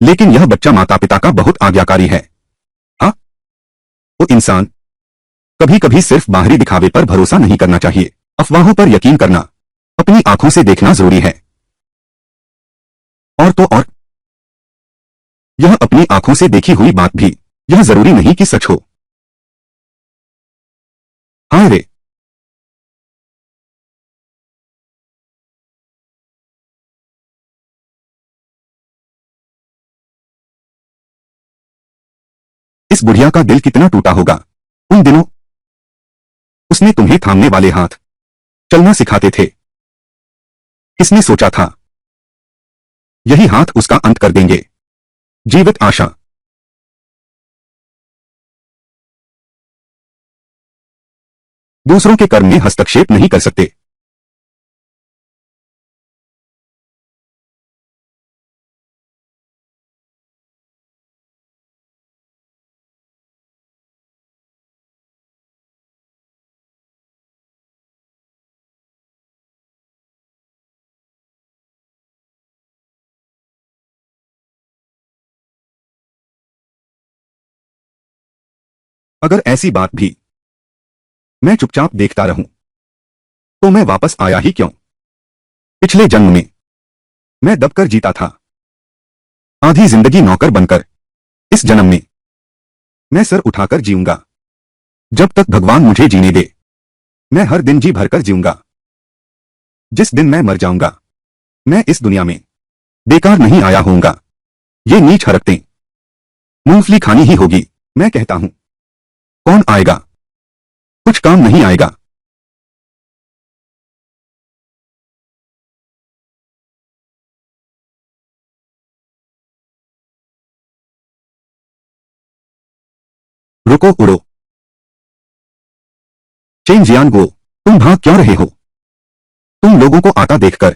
लेकिन यह बच्चा माता पिता का बहुत आज्ञाकारी है। हाँ, वो इंसान कभी कभी सिर्फ बाहरी दिखावे पर भरोसा नहीं करना चाहिए। अफवाहों पर यकीन करना, अपनी आंखों से देखना जरूरी है। और तो और, यह अपनी आंखों से देखी हुई बात भी यह जरूरी नहीं कि सच हो। हाँ रे, इस बुढ़िया का दिल कितना टूटा होगा। उन दिनों उसने तुम्हें थामने वाले हाथ चलना सिखाते थे। किसने सोचा था यही हाथ उसका अंत कर देंगे? जीवित आशा। दूसरों के कर्म में हस्तक्षेप नहीं कर सकते। अगर ऐसी बात भी मैं चुपचाप देखता रहूं तो मैं वापस आया ही क्यों? पिछले जन्म में मैं दबकर जीता था, आधी जिंदगी नौकर बनकर। इस जन्म में मैं सर उठाकर जीऊंगा, जब तक भगवान मुझे जीने दे। मैं हर दिन जी भरकर जीऊंगा। जिस दिन मैं मर जाऊंगा, मैं इस दुनिया में बेकार नहीं आया होऊंगा। ये नीच हरकतें मूंगफली खानी ही होगी। मैं कहता हूं, कौन आएगा? कुछ काम नहीं आएगा। रुको, उड़ो। चेन जियानगो, तुम भाग क्यों रहे हो? तुम लोगों को आता देखकर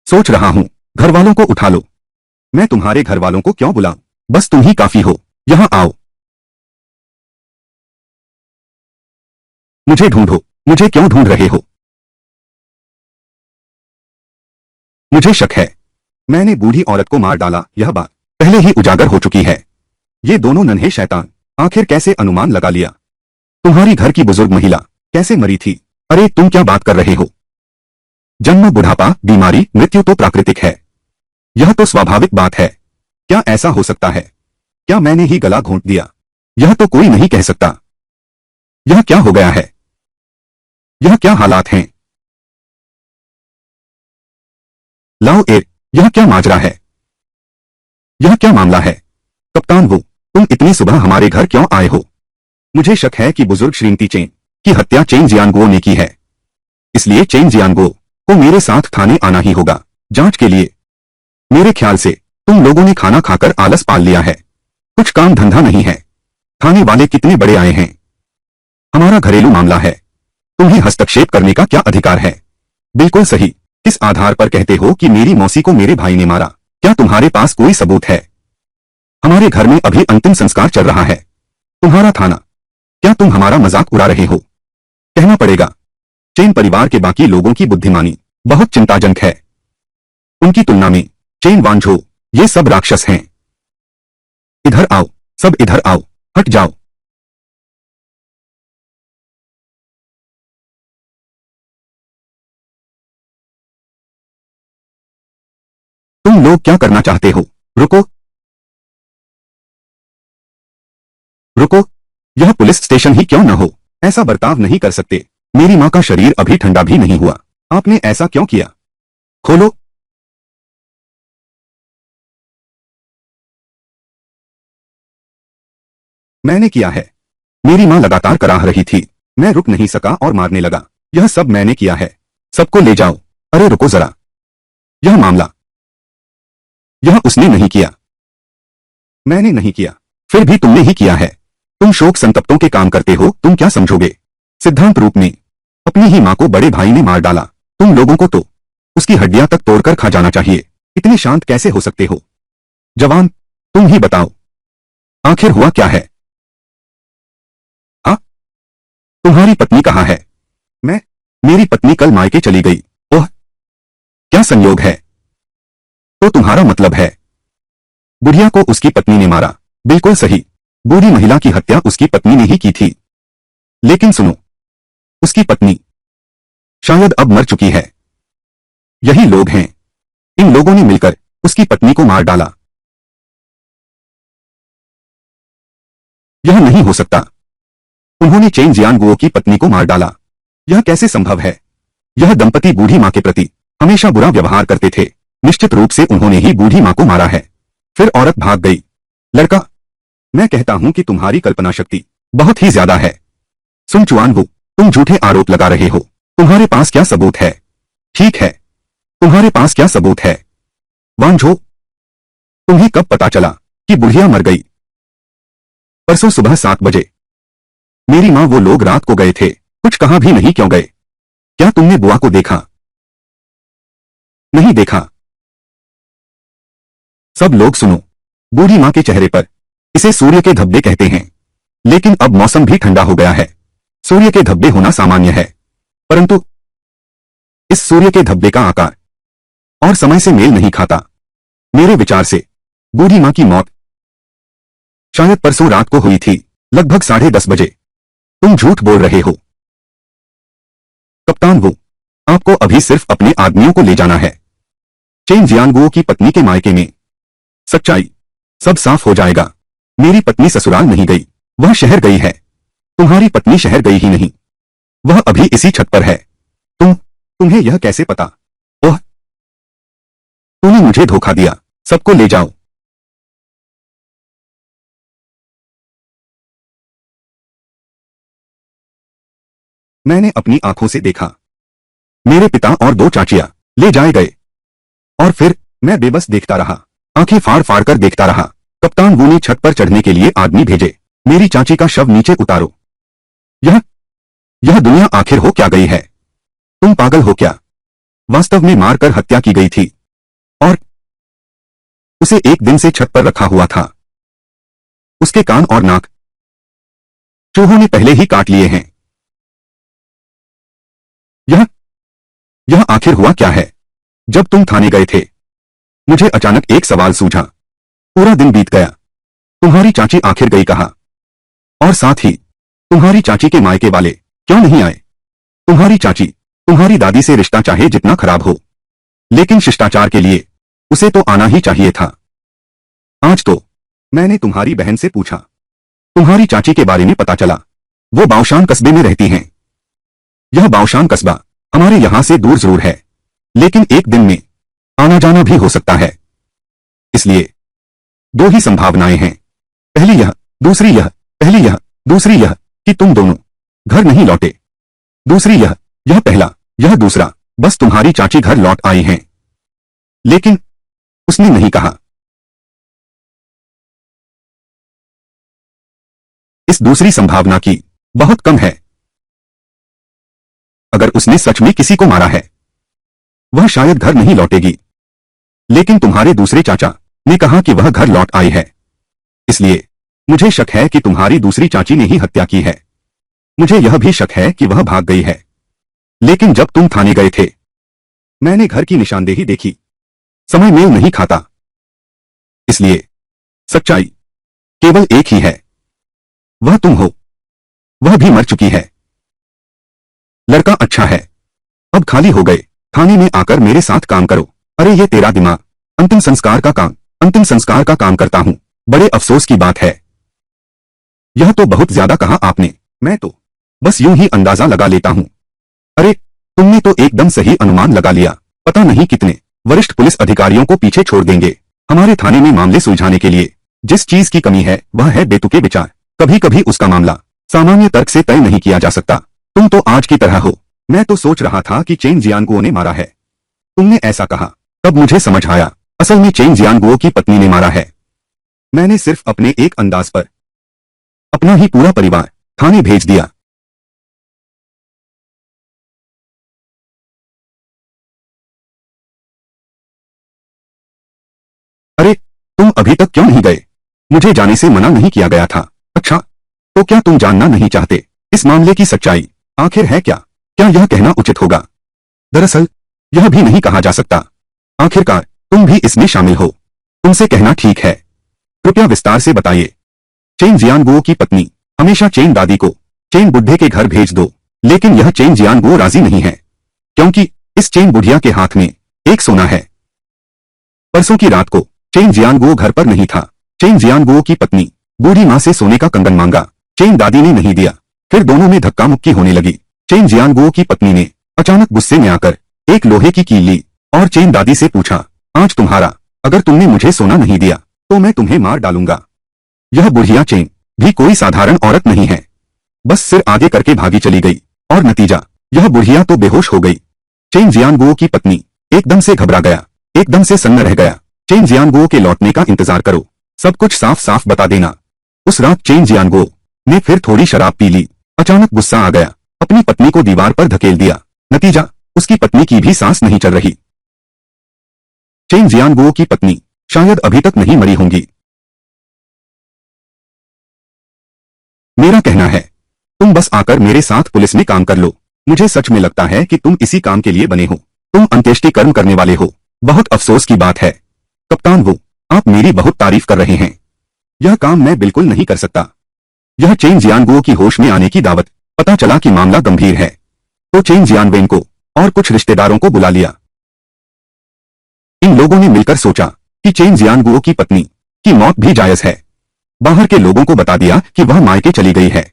सोच रहा हूं, घर वालों को उठा लो। मैं तुम्हारे घर वालों को क्यों बुलाऊं? बस तुम ही काफी हो। यहां आओ। मुझे ढूंढो। मुझे क्यों ढूंढ रहे हो? मुझे शक है, मैंने बूढ़ी औरत को मार डाला। यह बात पहले ही उजागर हो चुकी है। ये दोनों नन्हे शैतान आखिर कैसे अनुमान लगा लिया? तुम्हारी घर की बुजुर्ग महिला कैसे मरी थी? अरे तुम क्या बात कर रहे हो? जन्म, बुढ़ापा, बीमारी, मृत्यु तो प्राकृतिक है। यह तो स्वाभाविक बात है। क्या ऐसा हो सकता है? क्या मैंने ही गला घोंट दिया? यह तो कोई नहीं कह सकता। यह क्या हो गया है? यह क्या हालात हैं? लाओ ए, यह क्या माजरा है? यह क्या मामला है? कप्तान वो, तुम इतनी सुबह हमारे घर क्यों आए हो? मुझे शक है कि बुजुर्ग श्रीमती चेन की हत्या चेन जियानगो ने की है। इसलिए चेन जियानगो को मेरे साथ थाने आना ही होगा जांच के लिए। मेरे ख्याल से तुम लोगों ने खाना खाकर आलस पाल लिया है। कुछ काम धंधा नहीं है। थाने वाले कितने बड़े आए हैं? हमारा घरेलू मामला है। तुम्हें हस्तक्षेप करने का क्या अधिकार है? बिल्कुल सही। किस आधार पर कहते हो कि मेरी मौसी को मेरे भाई ने मारा? क्या तुम्हारे पास कोई सबूत है? हमारे घर में अभी अंतिम संस्कार चल रहा है। तुम्हारा थाना? क्या तुम हमारा मजाक उड़ा रहे हो? कहना पड़ेगा, चेन परिवार के बाकी लोगों की बुद्धिमानी बहुत चिंताजनक है। उनकी तुलना में चेन वांझो ये सब राक्षस हैं। इधर आओ, सब इधर आओ। हट जाओ। तुम लोग क्या करना चाहते हो? रुको, रुको। यह पुलिस स्टेशन ही क्यों न हो? ऐसा बर्ताव नहीं कर सकते। मेरी मां का शरीर अभी ठंडा भी नहीं हुआ। आपने ऐसा क्यों किया? खोलो। मैंने किया है। मेरी मां लगातार कराह रही थी। मैं रुक नहीं सका और मारने लगा। यह सब मैंने किया है। सबको ले जाओ। अरे रुको जरा। यह मामला, यह उसने नहीं किया। मैंने नहीं किया। फिर भी तुमने ही किया है। तुम शोक संतप्तों के काम करते हो। तुम क्या समझोगे? सिद्धांत रूप में अपनी ही मां को बड़े भाई ने मार डाला। तुम लोगों को तो उसकी हड्डियां तक तोड़कर खा जाना चाहिए। इतने शांत कैसे हो सकते हो? जवान, तुम ही बताओ, आखिर हुआ क्या है? हाँ, तुम्हारी पत्नी कहाँ है? मैं मेरी पत्नी कल मायके चली गई। ओह, क्या संयोग है। तो तुम्हारा मतलब है बुढ़िया को उसकी पत्नी ने मारा? बिल्कुल सही। बूढ़ी महिला की हत्या उसकी पत्नी ने ही की थी। लेकिन सुनो, उसकी पत्नी शायद अब मर चुकी है। यही लोग हैं। इन लोगों ने मिलकर उसकी पत्नी को मार डाला। यह नहीं हो सकता। उन्होंने चेन जियानगुओ की पत्नी को मार डाला। यह कैसे संभव है? यह दंपति बूढ़ी मां के प्रति हमेशा बुरा व्यवहार करते थे। निश्चित रूप से उन्होंने ही बूढ़ी मां को मारा है। फिर औरत भाग गई। लड़का, मैं कहता हूं कि तुम्हारी कल्पना शक्ति बहुत ही ज्यादा है। सुन चुआनवू, तुम झूठे आरोप लगा रहे हो। तुम्हारे पास क्या सबूत है? ठीक है, तुम्हारे पास क्या सबूत है? वांझो, तुम्हें कब पता चला कि बुढ़िया मर गई? परसों सुबह 7 बजे। मेरी मां, वो लोग रात को गए थे। कुछ कहा भी नहीं क्यों गए? क्या तुमने बुआ को देखा? नहीं देखा। सब लोग सुनो। बूढ़ी मां के चेहरे पर इसे सूर्य के धब्बे कहते हैं। लेकिन अब मौसम भी ठंडा हो गया है। सूर्य के धब्बे होना सामान्य है, परंतु इस सूर्य के धब्बे का आकार और समय से मेल नहीं खाता। मेरे विचार से बूढ़ी मां की मौत शायद परसों रात को हुई थी, लगभग 10:30 बजे। तुम झूठ बोल रहे हो। कप्तान वो, आपको अभी सिर्फ अपने आदमियों को ले जाना है। चेन जियानगुओ की पत्नी के मायके में सच्चाई सब साफ हो जाएगा। मेरी पत्नी ससुराल नहीं गई, वह शहर गई है। तुम्हारी पत्नी शहर गई ही नहीं। वह अभी इसी छत पर है। तुम्हें यह कैसे पता? ओह, तूने मुझे धोखा दिया। सबको ले जाओ। मैंने अपनी आंखों से देखा, मेरे पिता और दो चाचियां ले जाए गए। और फिर मैं बेबस देखता रहा, आंखें फाड़ फाड़ कर देखता रहा। कप्तान वू ने छत पर चढ़ने के लिए आदमी भेजे। मेरी चाची का शव नीचे उतारो। यह दुनिया आखिर हो क्या गई है? तुम पागल हो क्या? वास्तव में मारकर हत्या की गई थी और उसे एक दिन से छत पर रखा हुआ था। उसके कान और नाक चूहों ने पहले ही काट लिए हैं। यह आखिर हुआ क्या है? जब तुम थाने गए थे, मुझे अचानक एक सवाल सूझा। पूरा दिन बीत गया, तुम्हारी चाची आखिर गई कहां? और साथ ही तुम्हारी चाची के मायके वाले क्यों नहीं आए? तुम्हारी चाची तुम्हारी दादी से रिश्ता चाहे जितना खराब हो, लेकिन शिष्टाचार के लिए उसे तो आना ही चाहिए था। आज तो मैंने तुम्हारी बहन से पूछा, तुम्हारी चाची के बारे में पता चला। वो बाओशान कस्बे में रहती हैं। यह बाओशान कस्बा हमारे यहां से दूर जरूर है, लेकिन एक दिन में आना जाना भी हो सकता है। इसलिए दो ही संभावनाएं हैं, पहली यह, दूसरी यह। पहली यह, दूसरी यह कि तुम दोनों घर नहीं लौटे। दूसरी यह पहला, यह दूसरा, बस तुम्हारी चाची घर लौट आई हैं, लेकिन उसने नहीं कहा। इस दूसरी संभावना की बहुत कम है। अगर उसने सच में किसी को मारा है, वह शायद घर नहीं लौटेगी। लेकिन तुम्हारे दूसरे चाचा ने कहा कि वह घर लौट आई है, इसलिए मुझे शक है कि तुम्हारी दूसरी चाची ने ही हत्या की है। मुझे यह भी शक है कि वह भाग गई है। लेकिन जब तुम थाने गए थे, मैंने घर की निशानदेही देखी। समय मेल नहीं खाता। इसलिए सच्चाई केवल एक ही है, वह तुम हो। वह भी मर चुकी है। लड़का अच्छा है, अब खाली हो गए। थाने में आकर मेरे साथ काम करो। अरे ये तेरा दिमाग। अंतिम संस्कार का काम करता हूं। बड़े अफसोस की बात है। यह तो बहुत ज्यादा कहा आपने। मैं तो बस यूं ही अंदाजा लगा लेता हूं। अरे तुमने तो एकदम सही अनुमान लगा लिया। पता नहीं कितने वरिष्ठ पुलिस अधिकारियों को पीछे छोड़ देंगे हमारे थाने में मामले सुलझाने के लिए। जिस चीज की कमी है वह है बेतुके विचार। कभी कभी उसका मामला सामान्य तर्क से तय नहीं किया जा सकता। तुम तो आज की तरह हो। मैं तो सोच रहा था कि चेन जियानगुओ ने मारा है। तुमने ऐसा कहा तब मुझे समझ आया, असल में चेन जियानगुओ की पत्नी ने मारा है। मैंने सिर्फ अपने एक अंदाज पर अपना ही पूरा परिवार थाने भेज दिया। अरे तुम अभी तक क्यों नहीं गए? मुझे जाने से मना नहीं किया गया था। अच्छा, तो क्या तुम जानना नहीं चाहते इस मामले की सच्चाई आखिर है क्या? क्या यह कहना उचित होगा? दरअसल यह भी नहीं कहा जा सकता। आखिरकार तुम भी इसमें शामिल हो। तुमसे कहना ठीक है। कृपया विस्तार से बताइए। चेन जियानगुओ की पत्नी हमेशा चेन दादी को चेन बुढ़े के घर भेज दो, लेकिन यह चेन जियानगुओ राजी नहीं है, क्योंकि इस चेन बुढ़िया के हाथ में एक सोना है। परसों की रात को चेन जियानगुओ घर पर नहीं था। चेन जियानगुओ की पत्नी बूढ़ी मां से सोने का कंगन मांगा। चेन दादी ने नहीं दिया। फिर दोनों में धक्का मुक्की होने लगी। चेन जियानगुओ की पत्नी ने अचानक गुस्से में आकर एक लोहे की कील ली और चेन दादी से पूछा, आज तुम्हारा, अगर तुमने मुझे सोना नहीं दिया तो मैं तुम्हें मार डालूंगा। यह बुढ़िया चेन भी कोई साधारण औरत नहीं है। बस सिर आगे करके भागी चली गई और नतीजा, यह बुढ़िया तो बेहोश हो गई। चेन जियानगुओ की पत्नी एकदम से घबरा गया, एकदम से सन्न रह गया। चेन जियानगुओ के लौटने का इंतजार करो, सब कुछ साफ साफ बता देना। उस रात चेन जियानगुओ ने फिर थोड़ी शराब पी ली। अचानक गुस्सा आ गया, अपनी पत्नी को दीवार पर धकेल दिया। नतीजा, उसकी पत्नी की भी सांस नहीं चल रही। चेन जियानगुओ की पत्नी शायद अभी तक नहीं मरी होंगी। मेरा कहना है, तुम बस आकर मेरे साथ पुलिस में काम कर लो। मुझे सच में लगता है कि तुम इसी काम के लिए बने हो। तुम अंत्येष्टि कर्म करने वाले हो। बहुत अफसोस की बात है कप्तान वो, आप मेरी बहुत तारीफ कर रहे हैं। यह काम मैं बिल्कुल नहीं कर सकता। यह चेन जियानगुओ की होश में आने की दावत। पता चला कि मामला गंभीर है तो चेन जियानवेन को और कुछ रिश्तेदारों को बुला लिया। इन लोगों ने मिलकर सोचा कि चेन जियानगुओ की पत्नी की मौत भी जायज है। बाहर के लोगों को बता दिया कि वह मायके चली गई है।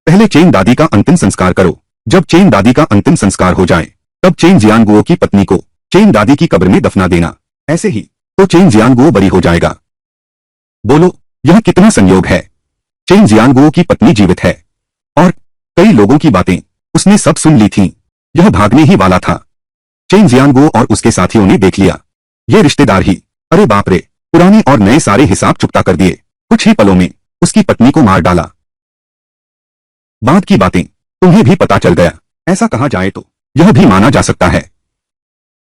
पहले चेन दादी का अंतिम संस्कार करो, जब चेन दादी का अंतिम संस्कार हो जाए तब चेन जियांगुओ की पत्नी को चेन दादी की कब्र में दफना देना। ऐसे ही तो चेन जियांगुओ बरी हो जाएगा। बोलो, यह कितना संयोग है। चेन जियांगुओ की पत्नी जीवित है और कई लोगों की बातें उसने सब सुन ली थीं। यह भागने ही वाला था। चेन जियांगुओ और उसके साथियों ने देख लिया। ये रिश्तेदार ही, अरे बाप रे, पुराने और नए सारे हिसाब चुकता कर दिए। कुछ ही पलों में उसकी पत्नी को मार डाला। बाद की बातें तुम्हें भी पता चल गया। ऐसा कहा जाए तो यह भी माना जा सकता है,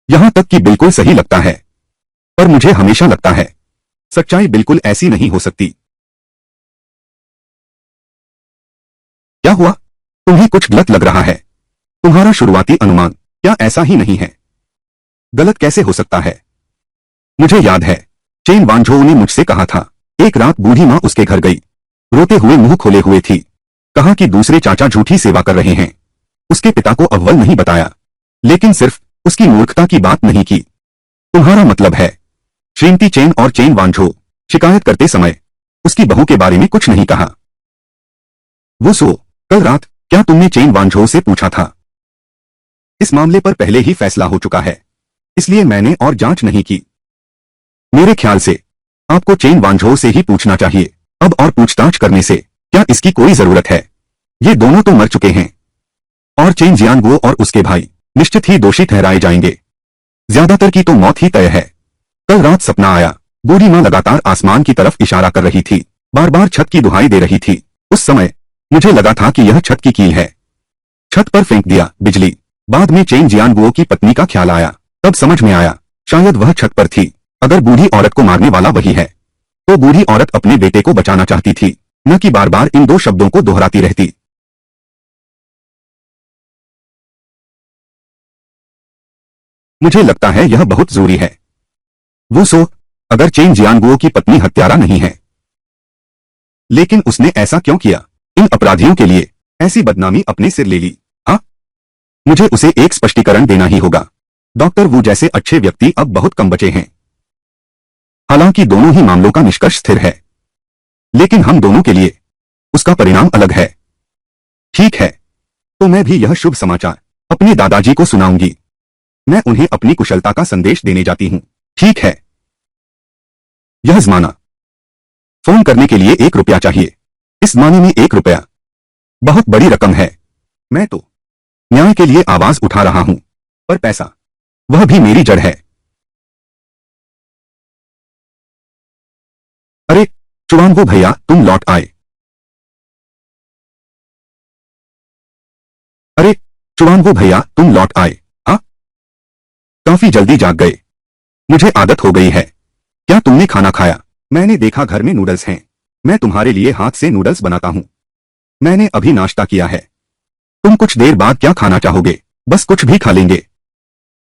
यहां तक कि बिल्कुल सही लगता है। पर मुझे हमेशा लगता है सच्चाई बिल्कुल ऐसी नहीं हो सकती। क्या हुआ? तुम्हें कुछ गलत लग रहा है। तुम्हारा शुरुआती अनुमान क्या ऐसा ही नहीं है? गलत कैसे हो सकता है? मुझे याद है, चेन वांझो ने मुझसे कहा था। एक रात बूढ़ी मां उसके घर गई, रोते हुए मुंह खोले हुए थी। कहा कि दूसरे चाचा झूठी सेवा कर रहे हैं। उसके पिता को अव्वल नहीं बताया, लेकिन सिर्फ उसकी मूर्खता की बात नहीं की। तुम्हारा मतलब है श्रीमती चेन और चेन वांझो शिकायत करते समय उसकी बहू के बारे में कुछ नहीं कहा। वो सो कल रात क्या तुमने चेन वांझो से पूछा था? इस मामले पर पहले ही फैसला हो चुका है, इसलिए मैंने और जांच नहीं की। मेरे ख्याल से आपको चेन वांझो से ही पूछना चाहिए। अब और पूछताछ करने से क्या इसकी कोई जरूरत है? ये दोनों तो मर चुके हैं और चेन जियांगुओ और उसके भाई निश्चित ही दोषी ठहराए जाएंगे। ज्यादातर की तो मौत ही तय है। कल रात सपना आया, बूढ़ी मां लगातार आसमान की तरफ इशारा कर रही थी, बार बार छत की दुहाई दे रही थी। उस समय मुझे लगा था कि यह छत की कील है। छत पर फेंक दिया बिजली। बाद में चेन जियांगुओ की पत्नी का ख्याल आया, तब समझ में आया शायद वह छत पर थी। अगर बूढ़ी औरत को मारने वाला वही है तो बूढ़ी औरत अपने बेटे को बचाना चाहती थी, न कि बार बार इन दो शब्दों को दोहराती रहती। मुझे लगता है यह बहुत जरूरी है। वो सो अगर चेन जियांगुओ की पत्नी हत्यारा नहीं है, लेकिन उसने ऐसा क्यों किया? इन अपराधियों के लिए ऐसी बदनामी अपने सिर ले ली। हाँ, मुझे उसे एक स्पष्टीकरण देना ही होगा। डॉक्टर वू जैसे अच्छे व्यक्ति अब बहुत कम बचे हैं। हालांकि दोनों ही मामलों का निष्कर्ष स्थिर है, लेकिन हम दोनों के लिए उसका परिणाम अलग है। ठीक है, तो मैं भी यह शुभ समाचार अपने दादाजी को सुनाऊंगी। मैं उन्हें अपनी कुशलता का संदेश देने जाती हूं। ठीक है। यह जमाना फोन करने के लिए 1 रुपया चाहिए। इस जमाने में 1 रुपया बहुत बड़ी रकम है। मैं तो न्याय के लिए आवाज उठा रहा हूं, पर पैसा वह भी मेरी जड़ है। अरे चुवांगो भैया, तुम लौट आए। अरे चुवांगो भैया, तुम लौट आए। हाँ, काफी जल्दी जाग गए। मुझे आदत हो गई है। क्या तुमने खाना खाया? मैंने देखा घर में नूडल्स हैं। मैं तुम्हारे लिए हाथ से नूडल्स बनाता हूं। मैंने अभी नाश्ता किया है। तुम कुछ देर बाद क्या खाना चाहोगे? बस कुछ भी खा लेंगे।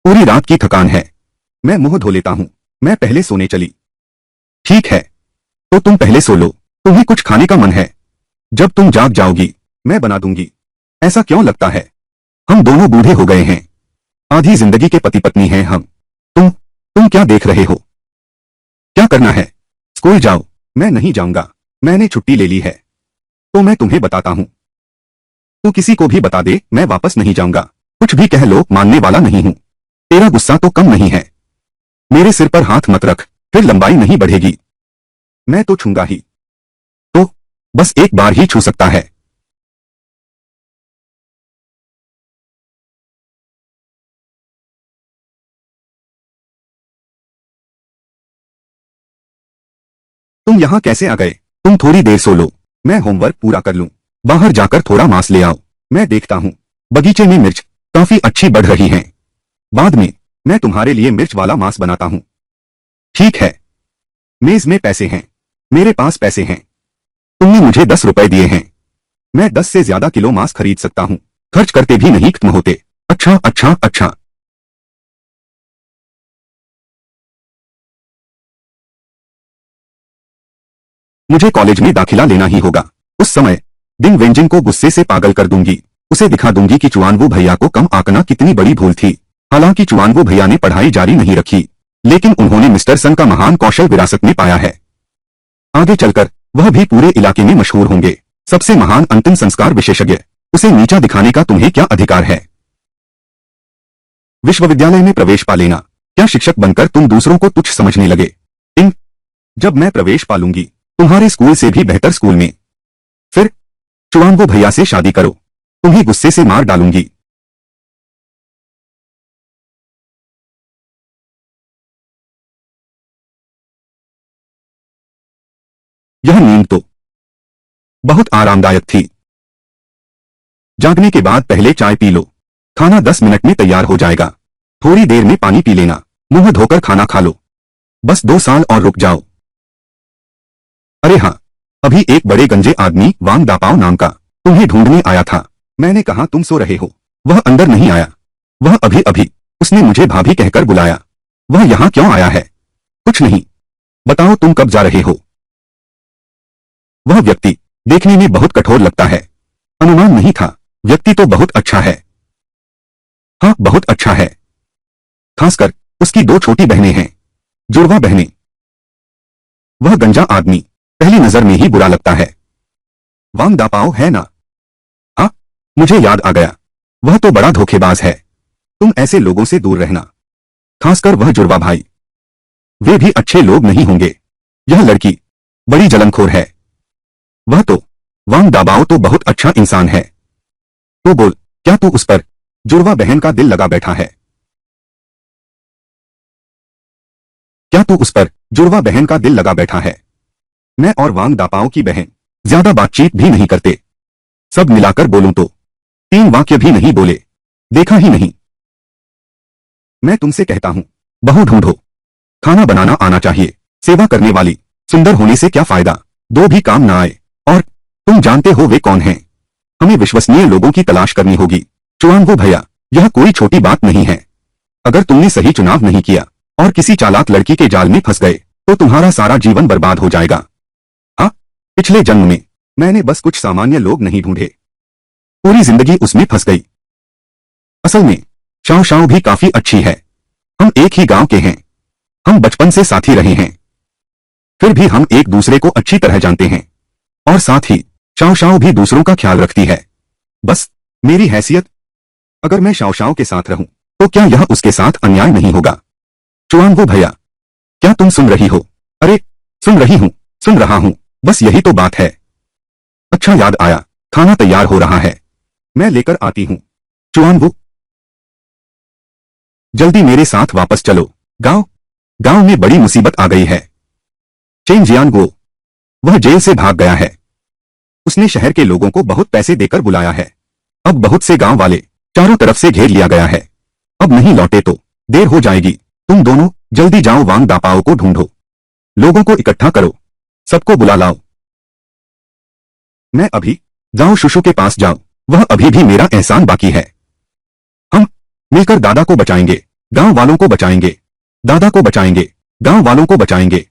पूरी रात की थकान है। मैं मुंह धो लेता हूं। मैं पहले सोने चली। ठीक है, तो तुम पहले सो लो। तुम्हें कुछ खाने का मन है? जब तुम जाग जाओगी मैं बना दूंगी। ऐसा क्यों लगता है? हम दोनों बूढ़े हो गए हैं। आधी जिंदगी के पति पत्नी हैं हम। तुम क्या देख रहे हो? क्या करना है? स्कूल जाओ। मैं नहीं जाऊंगा। मैंने छुट्टी ले ली है। तो मैं तुम्हें बताता हूं। तू किसी को भी बता दे, मैं वापस नहीं जाऊंगा। कुछ भी कह लो, मानने वाला नहीं हूं। तेरा गुस्सा तो कम नहीं है। मेरे सिर पर हाथ मत रख, फिर लंबाई नहीं बढ़ेगी। मैं तो छूंगा ही। तो बस एक बार ही छू सकता है। तुम यहां कैसे आ गए? तुम थोड़ी देर सो लो, मैं होमवर्क पूरा कर लूं। बाहर जाकर थोड़ा मांस ले आओ, मैं देखता हूं। बगीचे में मिर्च काफी अच्छी बढ़ रही हैं। बाद में मैं तुम्हारे लिए मिर्च वाला मांस बनाता हूं। ठीक है। मेज में पैसे हैं। मेरे पास पैसे हैं। तुमने मुझे 10 रुपए दिए हैं। मैं 10 से ज्यादा किलो मांस खरीद सकता हूं। खर्च करते भी नहीं खत्म होते। अच्छा अच्छा अच्छा। मुझे कॉलेज में दाखिला लेना ही होगा। उस समय दिन वेंजिन को गुस्से से पागल कर दूंगी। उसे दिखा दूंगी कि चुआनवू भैया को कम आंकना कितनी बड़ी भूल थी। हालांकि चुआनवू भैया ने पढ़ाई जारी नहीं रखी, लेकिन उन्होंने मिस्टर सन का महान कौशल विरासत में पाया है। आगे चलकर वह भी पूरे इलाके में मशहूर होंगे, सबसे महान अंतिम संस्कार विशेषज्ञ। उसे नीचा दिखाने का तुम्हें क्या अधिकार है? विश्वविद्यालय में प्रवेश पा लेना, क्या शिक्षक बनकर तुम दूसरों को तुच्छ समझने लगे? इन जब मैं प्रवेश पालूंगी तुम्हारे स्कूल से भी बेहतर स्कूल में, फिर चुआंगो भैया से शादी करो, तुम्हें गुस्से से मार डालूंगी। यह नींद तो बहुत आरामदायक थी। जागने के बाद पहले चाय पी लो, खाना 10 मिनट में तैयार हो जाएगा। थोड़ी देर में पानी पी लेना, मुंह धोकर खाना खा लो। बस 2 साल और रुक जाओ। अरे हाँ, अभी एक बड़े गंजे आदमी वांग दापाओ नाम का तुम्हें ढूंढने आया था। मैंने कहा तुम सो रहे हो, वह अंदर नहीं आया। वह अभी अभी उसने मुझे भाभी कहकर बुलाया। वह यहाँ क्यों आया है? कुछ नहीं, बताओ तुम कब जा रहे हो? वह व्यक्ति देखने में बहुत कठोर लगता है, अनुमान नहीं था। व्यक्ति तो बहुत अच्छा है। हाँ, बहुत अच्छा है। खासकर उसकी 2 छोटी बहनें हैं, जुड़वा बहनें। वह गंजा आदमी पहली नजर में ही बुरा लगता है। वांग दापाओ है ना? हाँ, मुझे याद आ गया, वह तो बड़ा धोखेबाज है। तुम ऐसे लोगों से दूर रहना, खासकर वह जुड़वा भाई। वे भी अच्छे लोग नहीं होंगे। यह लड़की बड़ी जलनखोर है। वह तो वांग दाबाओ तो बहुत अच्छा इंसान है। तो बोल, क्या तू उस पर जुड़वा बहन का दिल लगा बैठा है? क्या तू उस पर जुड़वा बहन का दिल लगा बैठा है? मैं और वांग दापाओ की बहन ज्यादा बातचीत भी नहीं करते। सब मिलाकर बोलूं तो 3 वाक्य भी नहीं बोले, देखा ही नहीं। मैं तुमसे कहता हूं, बहू ढूंढो। खाना बनाना आना चाहिए, सेवा करने वाली। सुंदर होने से क्या फायदा, 2 भी काम ना आए। और तुम जानते हो वे कौन हैं? हमें विश्वसनीय लोगों की तलाश करनी होगी। चुआंगो भैया, यह कोई छोटी बात नहीं है। अगर तुमने सही चुनाव नहीं किया और किसी चालाक लड़की के जाल में फंस गए तो तुम्हारा सारा जीवन बर्बाद हो जाएगा। हाँ, पिछले जन्म में मैंने बस कुछ सामान्य लोग नहीं ढूंढे, पूरी जिंदगी उसमें फंस गई। असल में शाओ शाओ भी काफी अच्छी है। हम एक ही गांव के हैं, हम बचपन से साथी रहे हैं। फिर भी हम एक दूसरे को अच्छी तरह जानते हैं। और साथ ही शाओ शाओ भी दूसरों का ख्याल रखती है। बस मेरी हैसियत, अगर मैं शाओ शाओ के साथ रहूं तो क्या यह उसके साथ अन्याय नहीं होगा? चुआंगो भैया, क्या तुम सुन रही हो? अरे सुन रही हूं, सुन रहा हूं, बस यही तो बात है। अच्छा याद आया, खाना तैयार हो रहा है, मैं लेकर आती हूं। चुआंगो, जल्दी मेरे साथ वापस चलो। गांव गांव में बड़ी मुसीबत आ गई है। चेन जियानगो, वह जेल से भाग गया है। उसने शहर के लोगों को बहुत पैसे देकर बुलाया है। अब बहुत से गांव वाले चारों तरफ से घेर लिया गया है। अब नहीं लौटे तो देर हो जाएगी। तुम दोनों जल्दी जाओ, वांग दापाओ को ढूंढो, लोगों को इकट्ठा करो, सबको बुला लाओ। मैं अभी जाओ शुशु के पास जाओ, वह अभी भी मेरा एहसान बाकी है। हम मिलकर दादा को बचाएंगे, गांव वालों को बचाएंगे, दादा को बचाएंगे, गांव वालों को बचाएंगे।